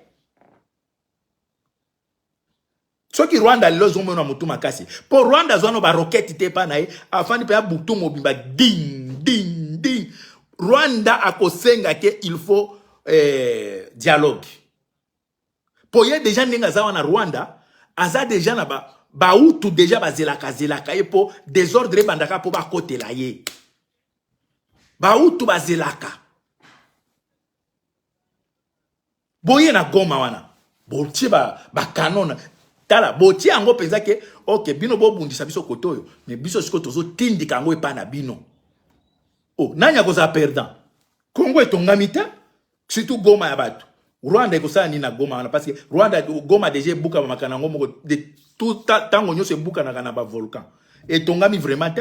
Ceux qui Rwanda los ont na mutu makasi. Pour Rwanda zwana ba roquette te pa na ye, afani pe butu mobimba ding ding ding. Rwanda akosenga ke il faut dialogue. Pour y a des gens qui sont en Rwanda, aza des gens ba outu déjà bazelaka et pour désordre bandaka pour ba côté la ye. Ba outu bazelaka. Boye na goma wana. Botie ba canon. Tala botie ango penza ke OK bino bo bundisa biso kotoyo, mais biso siko tozo tindika ngo epa na bino. Oh, nanya koza perdant. Congo etongami te, surtout goma ya batu. Rwanda eko ni na goma parce que Rwanda goma déjà buka makana ngo de tout tango nyo se buka na kana ba volcan et tongami vraiment te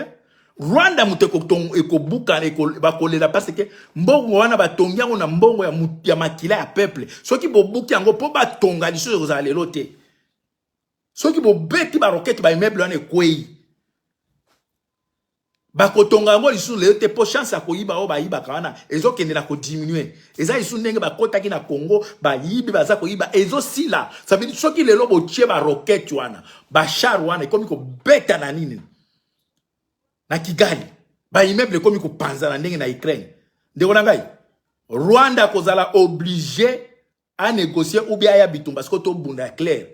Rwanda muteko tong eko buka eko ba kolela parce que mbongo wana ba tongiango na mbongo ya makila ya peuple soki bo buki yango po ba tonga liso ko za lelo te soki bo beti ba roquette ba immeuble wana ekwei bakotonga ngo lisu le te po chance akoyiba o bayiba kana ezo kende na ko diminuer eza lisu ndenge bakotaki na Congo bayibi baza koyiba ezo sila ça veut dire soki lelo botie ba roquette wana ba char wana komi ko beta na nini na Kigali ba immeuble komi ko panza na ndenge na Ukraine ndeko na ngai Rwanda kozala obligé à négocier ou bien ya bitumba parce que to bunda clair.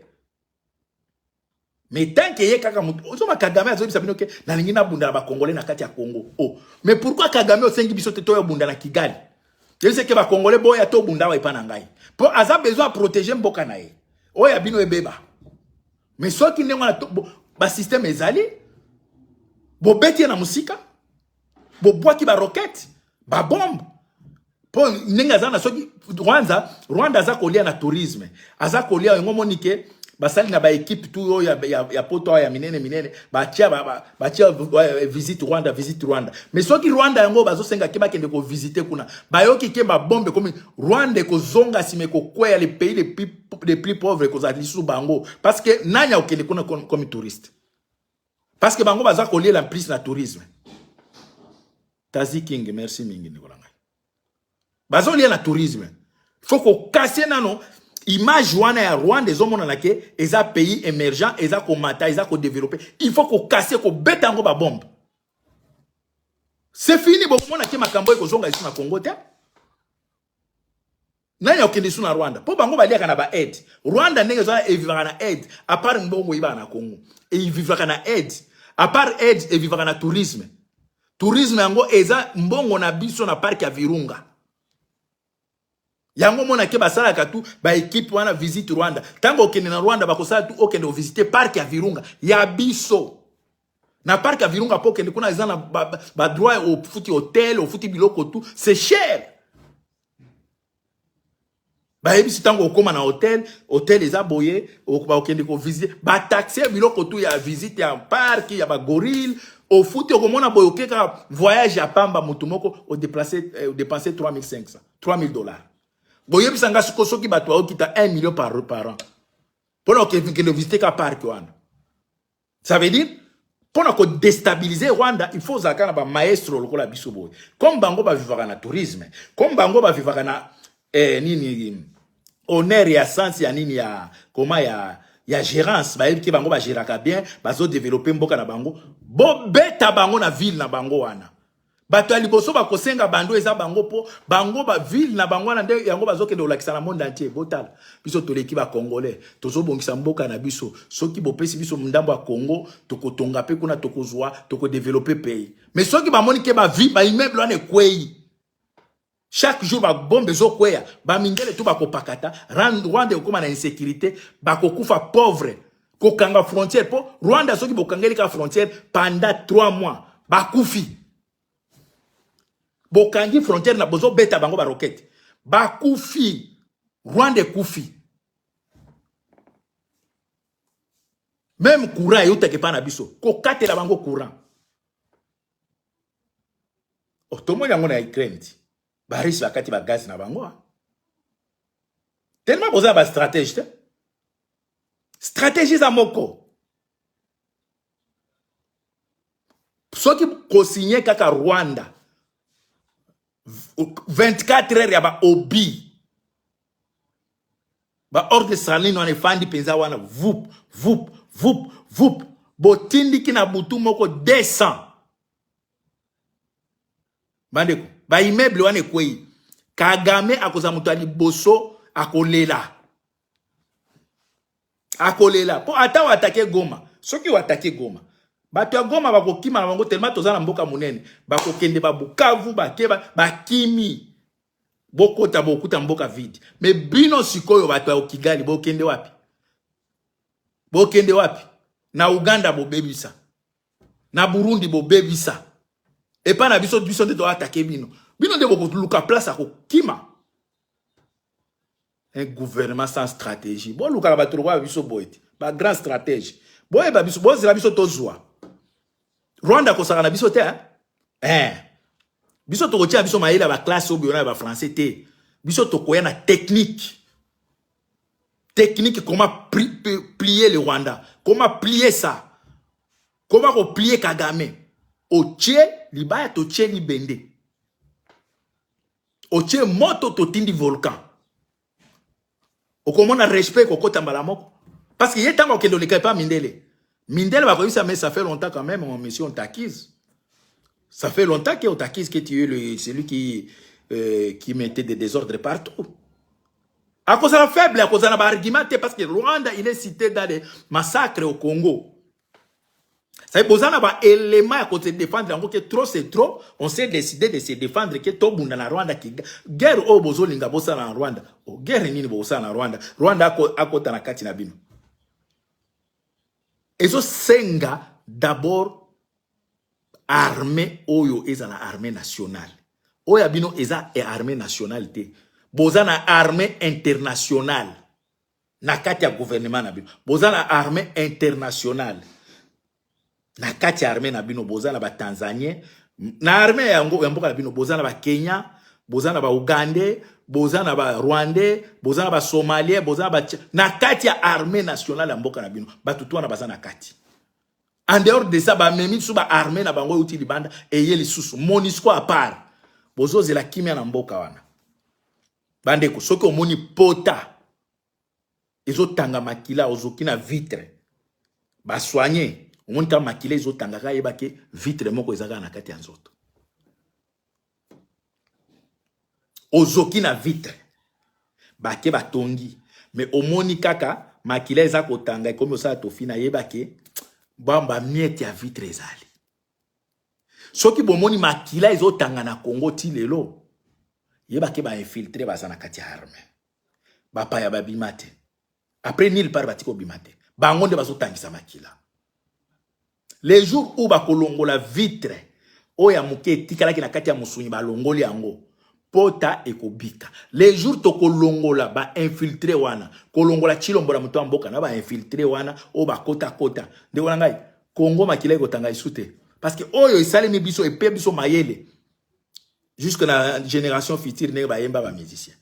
Mais tant que ye kaka mutu ozoma Kagame azobi sabino ke na lingi na bunda ba Congolais na kati ya Congo. Oh, mais pourquoi Kagame o sengi biso te to ya bunda na Kigali? Je sais que ba Congolais boya to bunda wa ipana ngai. Pour aza besoin protéger mboka na ye. Oya bino ebeba. Mais soki ndenge na ba système ezali bo beti na musika bo boaki ba roquette ba bombe. Pour ndenge aza na soki Rwanda aza kolia na tourisme. Aza kolia ngomo nike basali na ba équipe tout ya poto ya minene batia visite Rwanda mais soki Rwanda yango bazo senga ke bakende ko visiter kuna bayoki ke ba bombe comme Rwanda ko zonga sime ko kwea les pays les plus pauvres ko za lisu bango parce que nanya okende kuna comme touriste parce que bango baza kolia la plus na tourisme. Tazi King merci mingi Nicolas bazo lia na tourisme faut ko casser nano image wana ya Rwanda ezomona na ke eza pays émergent eza ko mata eza ko développer il faut ko casser ko beta ngo ba bombe c'est fini bo mona ke makambo eko zonga isu na Congo te nanya okende su na Rwanda po bango balia kana ba aide Rwanda ndenge zo evivaka na aide à part mbongo iba na Congo et evivaka na aide à part aide evivaka na tourisme yango eza mbongo na biso na parc ya Virunga. Yango mona ke basala katu ba équipe wana visite Rwanda. Tango okende na Rwanda bakosala tu okende o visiter parc ya Virunga ya biso. Na parc ya Virunga po okende kuna ezana ba droit au futi hôtel, au futi biloko tout, c'est cher. Ba ebisi tango okoma na hôtel eza boye, okende ko visiter, ba taxer biloko tout ya visite ya parc ya ba gorille, au futi okomona boye okeka voyage ya pamba mutu moko o déplacer dépenser $3,500. Boye bisanga soki bato okita 1 million par an. Pour que le visiter ka parc wana. Ça veut dire pour ko déstabiliser Rwanda, il faut zakana ba maestro lokola biso boy. Comme bango ba vivaka na tourisme, comme bango ba vivaka na nini honneur ya sens ya nini ya koma ya gérance, ba yebi ke bango ba géraka bien, bazo développer mboka na bango, bo beta bango na ville na bango wana. Bato ya liboso ba kosenga bando eza bango po bango ba ville na bango na nde yango bazokende olakisa na monde entier botala biso toleki ba Congolais tozo bongisa mboka na biso soki bopesi biso ndambo ya Congo tokotonga pe kuna tokozwa toko développer pays mais soki ba moni ke ba vie ba immeuble wana ekwei chaque jour ba bombe zo kweya ba mindele to ba kopakata Rwanda ekoma na insécurité ba kokufa pauvre kokanga frontière po Rwanda soki bokangeli ka frontière pendant 3 mois ba kufi bokangi frontière na bozo beta bango ba roquette ba kufi Rwanda kufi même courant yote ke pa na biso ko katela bango courant otomo yango na Ukraine ba risi bakati ba gaz na bango tellement boza ba stratégie za moko soki ko signer kaka Rwanda 24 heures ya ba obi ba ordre saline wana fandi penza wana vup botindi kina butu moko 200 bandeko ba immeuble wana kwei Kagame akoza mutu ali boso akolela po ata wa attaquer Goma soki wa attaquer Goma bato ya Goma bakokima na bango tellement tozana mboka munene bakokende ba Bukavu bakeba bakimi bokota bokuta mboka vide mais bino sikoyo bato ya Kigali bokende wapi na Uganda bobebisa na Burundi bobebisa et pas na biso nde to attaquer bino de bokoluka place akokima un gouvernement sans stratégie bon luka bato kwa biso boyeti ba grand stratège boye ba biso bozela biso tozwa Rwanda ko saka na biso te biso to kotia biso maïla ba classe obi na ba français te biso to koya na technique comment plier le Rwanda comment plier ça comment ko plier Kagame Otie libaya totie libende. Otie moto totindi volcan. Okomona respect kokota mbala moko. Parce que yetango kendo le pas Mindele. Mindele va ça mais ça fait longtemps quand même, monsieur on t'acquise. Ça fait longtemps qu'on t'acquise que tu es celui qui mettait des désordres partout. À cause de la faible, à cause de la argumenté, parce que Rwanda, il est cité dans des massacres au Congo. Ça veut dire qu'il y a des éléments à côté de défendre, que trop c'est trop, on s'est décidé de se défendre, que tout le monde dans Rwanda, qui guerre au bozo linga bosa na Rwanda, guerre nini bosa na Rwanda, Rwanda a côté na kati na bino. Et ce senga d'abord armée oyo eza la armée nationale. Oyo bino eza e armée nationale te. Boza na armée internationale. Na kati ya gouvernement na bino. Boza na armée internationale. Na kati ya armée na bino boza na ba Tanzanien. Na armée ya mboka na bino boza na ba Kenya, boza na ba Ougandais, boza na ba Rwandais, boza na ba Somalien, boza na ba na kati ya armée nationale ya mboka na bino. Batutu na baza na kati. En dehors de ça, ba memi sous ba armée na bango uti libanda et yeli susu. Monisco à part. Bozo zela kimia na mboka wana. Bandeko, soki omoni pota. Ezo tanga makila ozoki na vitre. Ba soigner. Omoni ta makila ezo tanga ka yeba ke vitre moko ezaka na kati ya nzoto. Ozoki na vitre. Ba ke ba tongi. Mais omoni kaka makila ezako tanga komi osala tofina yeba ke bamba miete ya vitre ezali. Soki bomoni makila ezo tanga na Congo ti lelo. Yeba ke ba infiltré baza na kati ya arme. Ba pa ya babimate. Après nil par batiko bimate. Ba ngonde bazo tangisa makila. Les jours où ba kolongola vitre oya muke tikala ki na kati ya musuni ba longoli yango. Pota ekobika. Les jours to kolongola ba infiltré wana. Kolongola chilombola muto mboka na ba infiltré wana o ba kota kota. De wana ngai Congo makila eko tanga isute. Parce que oyo isalemi biso et pe biso mayele. Jusque la génération future ne ba yemba ba musicien.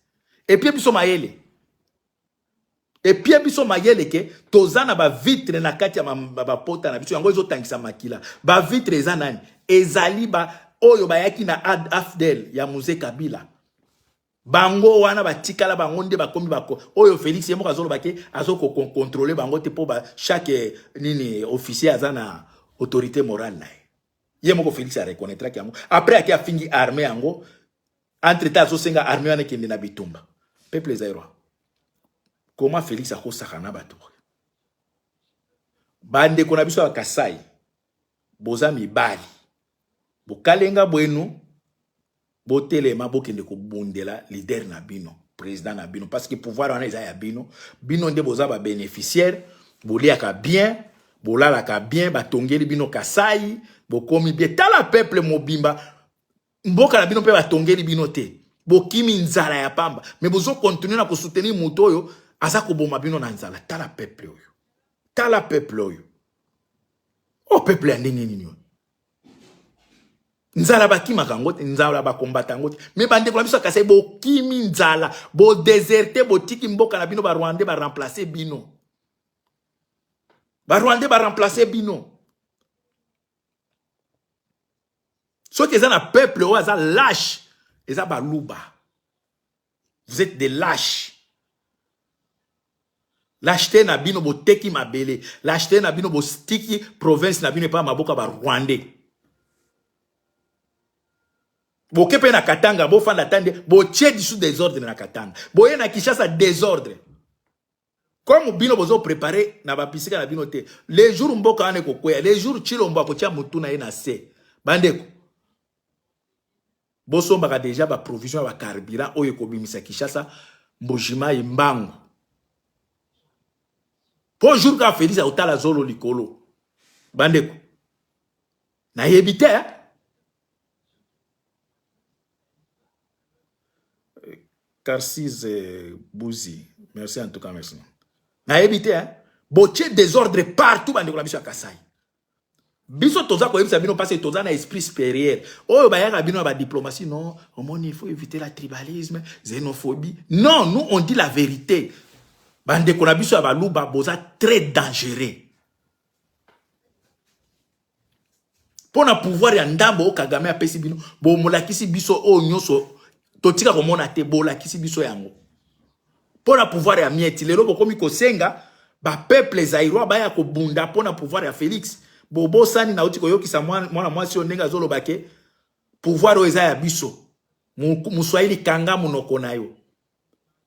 Et puis biso mayele. Et puis biso mayele ke tozana ba vitre na kati ya ba pota na biso yango ezo tangisa makila. Ba vitre ezanani ezali ba oyo ba yaki na Afdel ya Musée Kabila. Bango wana ba tikala bango nde ba komi bako. Oyo Félix yemo kazolo bake azoko contrôler bango te po ba chaque nini officier azana autorité morale na. Yemo ko Félix a reconnaître ki yango. Après aki a fingi armée yango entre temps zo senga armée wana kende na bitumba. Peuple zairwa. Comment Félix a kosaka na bato? Bande kona biso ya Kasai. Boza mibali. Bokalenga bwenu. Botelema bokende ko bundela leader na bino, président na bino parce que pouvoir wana eza ya bino. Bino nde boza ba bénéficiaire, boliaka bien, bolalaka bien, batongeli bino Kasai, bokomi bien. Tala peuple mobimba. Mboka na bino pe batongeli bino te. Bokimi nzala ya pamba. Mais bozo continuer na ko soutenir muto oyo aza ko boma bino na nzala. Tala peuple oyo. Tala peuple oyo. O peuple ya ndenge nini? Nzala ba kima kangote, nzala ba kombata ngote. Mais bande ko biso Kasai bo kimi nzala, bo déserté, bo tiki mboka na bino ba Rwandais ba remplacer bino. Ba Rwandais ba remplacer bino. Ceux qui sont un peuple, ils sont lâches. Ils sont balouba. Vous êtes des lâches. Lâcheté na bino bo teki mabele. Lâcheté na bino bo stiki province na bino pa maboka ba Rwandais. Bo kepe na Katanga, bo fanda tande, bo tche dissous désordre na Katanga. Bo ye na Kinshasa désordre. Comme bino bozo préparé na ba pisika na bino te. Les jours mboka ane kokwea, les jours chilombo akotia mutu na ye na se. Bandeko. Boso mbaka déjà ba provision ba carburant oyo kobimisa Kinshasa mbojima imbango. Bonjour ka Félix otala zolo likolo. Bandeko. Na yebite Karsis Bouzi. Merci en tout cas, merci. Na yebite boche désordre partout bandeko la biso ya Kasai. Biso toza ko yebisa bino parce que toza na esprit supérieur. Oyo bayaka bino ba diplomatie non, il faut éviter la tribalisme, xénophobie. Non, nous on dit la vérité. Bande ko na biso ya baluba boza très dangereux. Pona pouvoir ya ndambo Kagame apesi bino, bo molakisi biso o nyonso totika komona te bolakisi biso yango. Pona pouvoir ya mieti lelo bokomi kosenga ba peuple zaïrois baya ko bunda pona pouvoir ya Félix. Bobo sani na uti koyokisa mwana mwasi onenga zolobake pouvoir oza ya biso. Muswahili kanga munoko na yo.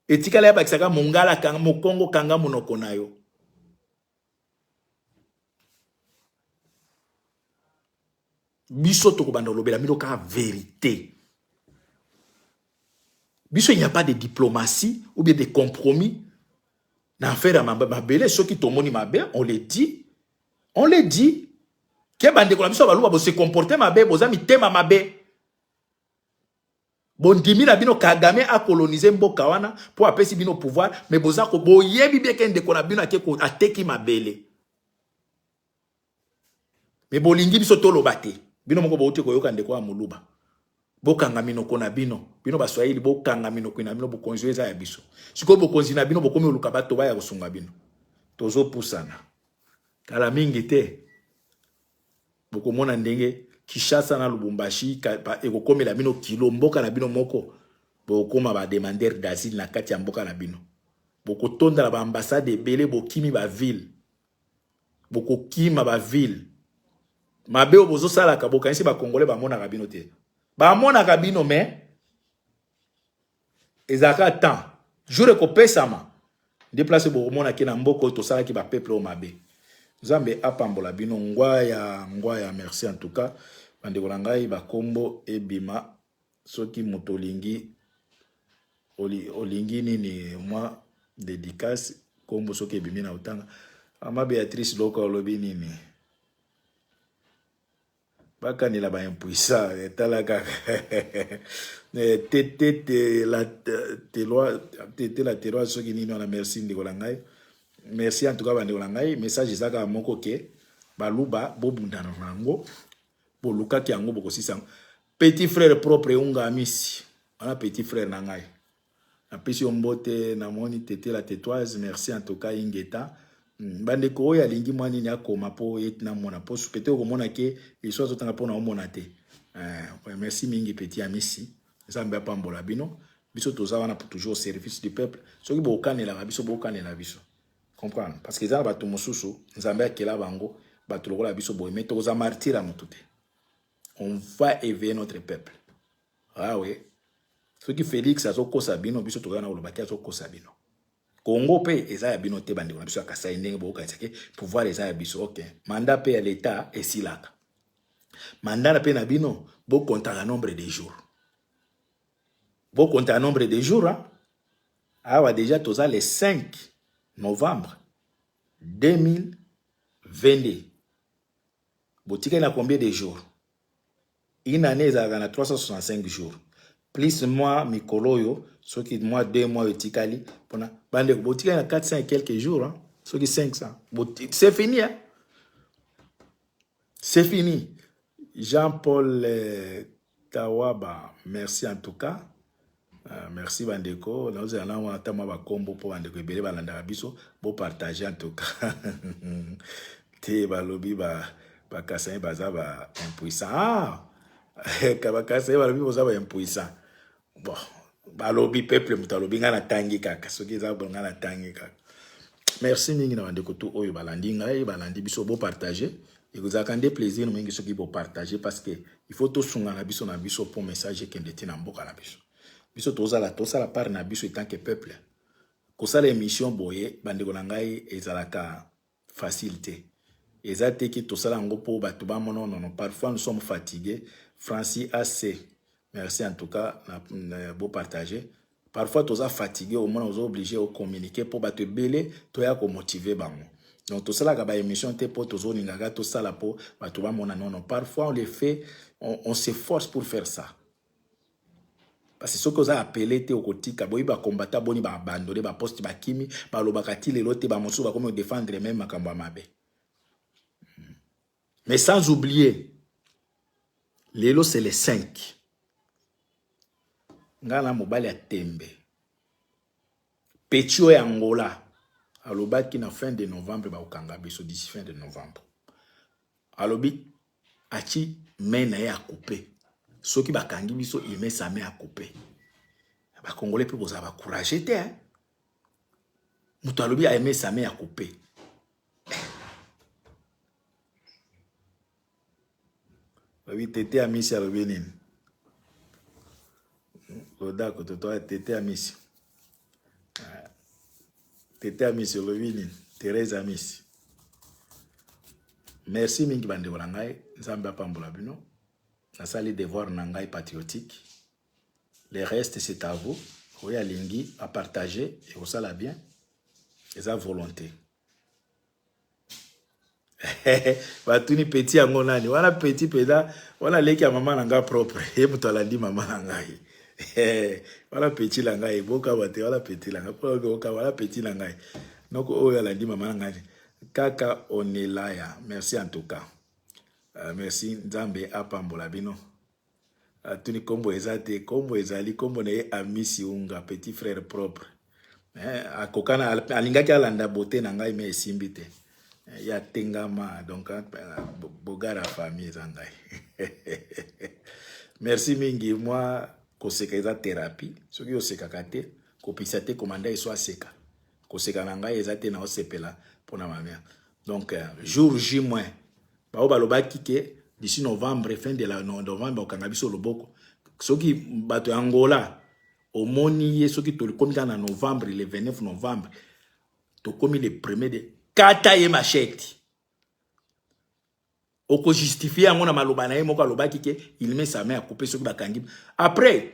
Etikala ya bakisaka mongala kanga mokongo kanga munoko na yo. Biso toko banda lobela milo ka vérité. Biso il n'y a pas de diplomatie ou bien de compromis. Dans affaire à mabele ceux qui tomoni mabe, on les dit. On les dit. Que bande ko biso baluba bo se comporter mabe, bozami tema mabe. Bondimi na bino Kagame a colonisé mboka wana pour apesi bino pouvoir, mais boza ko boyebi bien kende ko na bino akeko ateki mabele. Mais bolingi biso tolobate. Bino moko bouti ko yoka ndeko ya muluba. Bokanga minoko na bino. Bino baswahili bokanga minoko na bino bokonzi eza ya biso. Siko bokonzi na bino bokomi oluka bato baya kosunga bino. Tozo pusana. Kala mingi te. Bokomona ndenge Kishasa na Lubumbashi ekokomi la bino kilo mboka na bino moko. Bokoma ba demander d'asile na kati ya mboka na bino. Bokotonda la ba ambassade ebele bokimi ba ville. Bokokima ba ville. Mabe obozo sala ka bokanisi ba congolais ba mona kabino te. Ba mona kabino mais ezaka temps. Jour ko pesama. Déplacer bo mona ki na mboko to sala ki ba peuple o mabe. Nzambe apambola bino ngwa ya merci en tout cas. Bande kolangai ba kombo ebima soki motolingi olingi nini moi dédicace kombo soki ebimi na utanga. Ama Béatrice Loka olobi nini. Baka ni la ba impuissant talaka la terroir soki nini na merci ndikolangai. Merci en tout cas bande kolangai message zaka moko ke baluba bobunda nango boluka ki yango bokosisa petit frère propre unga amisi wana petit frère nangai na pesi ombote na moni tete la tétoise merci en tout cas ingeta bande ko ya lingi mwani ni akoma po etina mona po supete ko mona ke iso azotanga pona omona te merci mingi petit amisi nzambe apambola bino biso toza wana pour toujours au service du peuple soki bokanela biso bokanela biso comprendre parce que za bato mosusu nzambe akela bango bato lokola biso boye mais toza martyr à motuté. On va éveiller notre peuple. Ah oui. Ce qui Félix a zoko sabino biso tokana olobaki azoko sabino. Congo pe eza ya bino te bandi biso akasa ndenge boka tsake pouvoir eza ya biso OK. Mandat pe à l'état et silaka. Mandat pe na bino bo compter un nombre de jours. Bo compter un nombre de jours hein. Ah ouais déjà toza le 5 novembre 2022. Botika na combien de jours? Une année, ça a 365 jours. Plus moi, Mikoloyo, ceux qui moi 2 mois de Tikali, pendant bande botika na 400 et quelques jours, hein. Ceux qui 500. C'est fini, hein. C'est fini. Jean-Paul Tawaba, merci en tout cas. Merci Bandeko. Nous allons attendre ma combo pour Bandeko et Bélé Balanda Biso pour partager en tout cas. Te balobi ba kasai baza ba impuissant. Ah. Kabakase balobi boza ba impuissant. Bon, balobi peuple mutalobi ngana tangi kaka. Soki za ngana tangi kaka. Merci mingi na Bandeko tout oyo balandi ngai balandi biso bo partager. Et vous attendez plaisir mingi soki bo partager parce que il faut tout sunga na biso pour message kendeti na mboka na biso. Biso toza la part na biso en tant que peuple. Ko sala émission boye bandeko na ngai ezalaka facilité. Ezate ki to sala ngo po batu ba mono non parfois nous sommes fatigués. Francis AC. Merci en tout cas na beau partager. Parfois toza fatigué au moins on est obligé de communiquer pour batu belé to ya ko motiver bango. Donc to sala ka ba émission te po tozo ningaga to sala po batu ba mono non parfois on les fait on s'efforce pour faire ça. Parce que ce que vous avez appelé te okotika boyi ba combattre boni ba abandonner ba poste ba kimi ba lobakati le lote ba mosu ba comme défendre même makambo mabe. Mais sans oublier lelo c'est les 5. Ngana mobali ya tembe. Petio ya Angola alobaki na fin de novembre ba okanga biso d'ici fin de novembre. Alobi achi main na ye a couper. Soki bakangi biso il met sa main à couper. Ba Congolais pe boza ba courage te hein. Mutu alobi a aimé sa main à couper. Oui, tété à Missi alobi nini. Lodako toto tété à Missi. Tété à Missi alobi nini. Thérèse à Missi. Merci mingi bande ngai, nzambe apambola bino. Nasali devoir na ngai patriotique. Le reste c'est à vous. Oui, à lingi à partager et au sala bien. Et sa volonté. Batuni petit yango nani. Wana petit peda, wana leki ya mama nanga propre. Ye mutu alandi mama nangai. Wana petit langai, boka wate wala petit langai. Wala petit langai. Donc oyo alandi mama nangai. Kaka Onelaya, merci en tout cas. Merci Nzambe apambola bino. Tuni kombo ezate, kombo ezali, kombo na ye Amisi Unga, petit frère propre. Akokana alingaki alanda beauté na ngai me esimbite. Ya tengama, donc bogara famille zangai. Merci mingi, moi koseka eza thérapie. Soki oseka kate, kopisa te komanda eso aseka. Koseka na ngai ezate na osepela. Donc, jour J-, balobaki ke d'ici novembre, fin de la novembre, au Kangabiso Loboko. Soki bato Angola, au moni, soki to le komi en novembre, le 29 novembre, to komi le premier de Kataye Machete. Oko justifier à mon amalobana et moka lobaki ke il met sa main à couper soki bakangi. Après,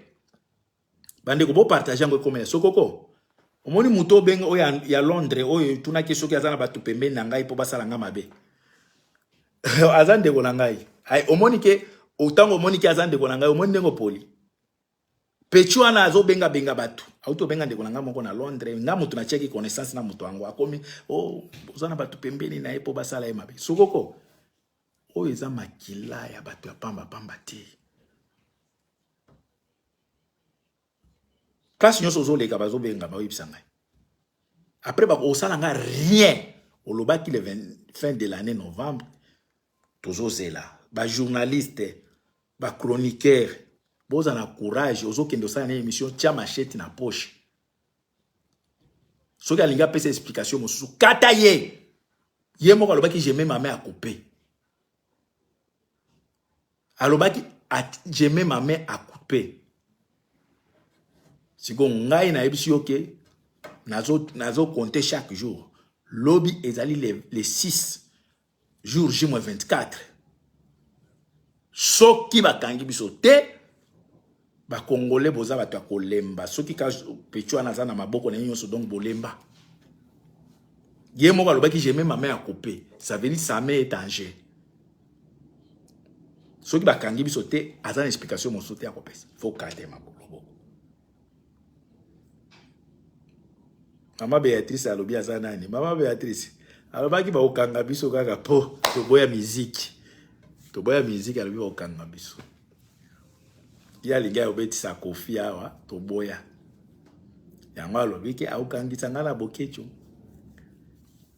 bande ko partager ngo comme sokoko. Omoni muto benga oya ya Londres oyo tuna kesoki azana batu pembe na ngai po basala nga mabe. Azande ko na ngai. Ai omoni ke otango omoni ke azande ko na ngai omoni ndengo poli. Pechu ana azo benga batu. Auto benga ndeko na ngai moko na Londres nga mutu na cheki connaissance na mutu wangu akomi ozana batu pembe ni na epo basala ye mabe. Sokoko oyo eza makila ya batu ya pamba te. Place nyonso zo leka bazo benga ba yibisa ngai. Après ba osala nga rien. Olobaki le fin de l'année novembre tozo zela. Ba journaliste, ba chroniqueur, boza na courage ozo kendo sa na émission tia machette na poche. Soki alinga pesa explication mosusu kata ye. Ye moko alobaki j'ai mis ma main à couper. Alobaki j'ai mis ma main à couper. Si vous ngai na ebisi yoke nazo compter chaque jour. Lobby ezali les 6 jours J-24. Soki bakangi biso te ba Congolais boza bato kolemba. Soki ka pecho anaza na maboko na nyonso donc bolemba. Ye moko alobaki j'ai mis ma main à couper. Ça veut dire sa main est en danger. Soki bakangi biso te azana explication mon sauté à kopesa. Faut calmer ma boko. Mama Béatrice alobi azana nani. Mama Béatrice alobaki ba okanga biso kaka po to boya musique. To boya musique alobi ba okanga biso. Ya linga obeti sa kofi awa to boya. Yango alobi ke aokangisa ngala bokecho.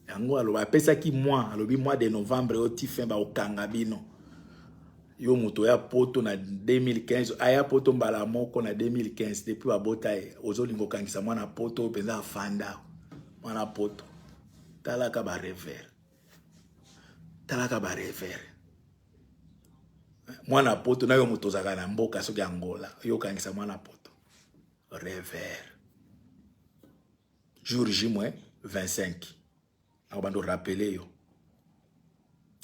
Yango alobi apesa ki mois de novembre oti fin ba okanga bino. Yo moto ya poto na 2015 aya poto mbala moko na 2015 depuis abota ozolingo kangisa mwana poto penza afanda mwana poto talaka ba rever mwana poto na yo moto zaka na mboka soki Angola yo kangisa mwana poto rever jour J-25 abando rappeler yo.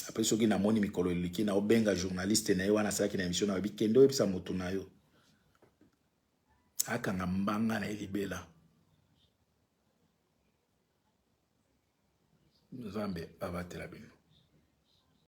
Après ce qui n'a moni mikolo liki na obenga journaliste na yo wana saki na émission na bikendo ebisa motu na yo akanga mbanga na elibela Nzambe abatela bino.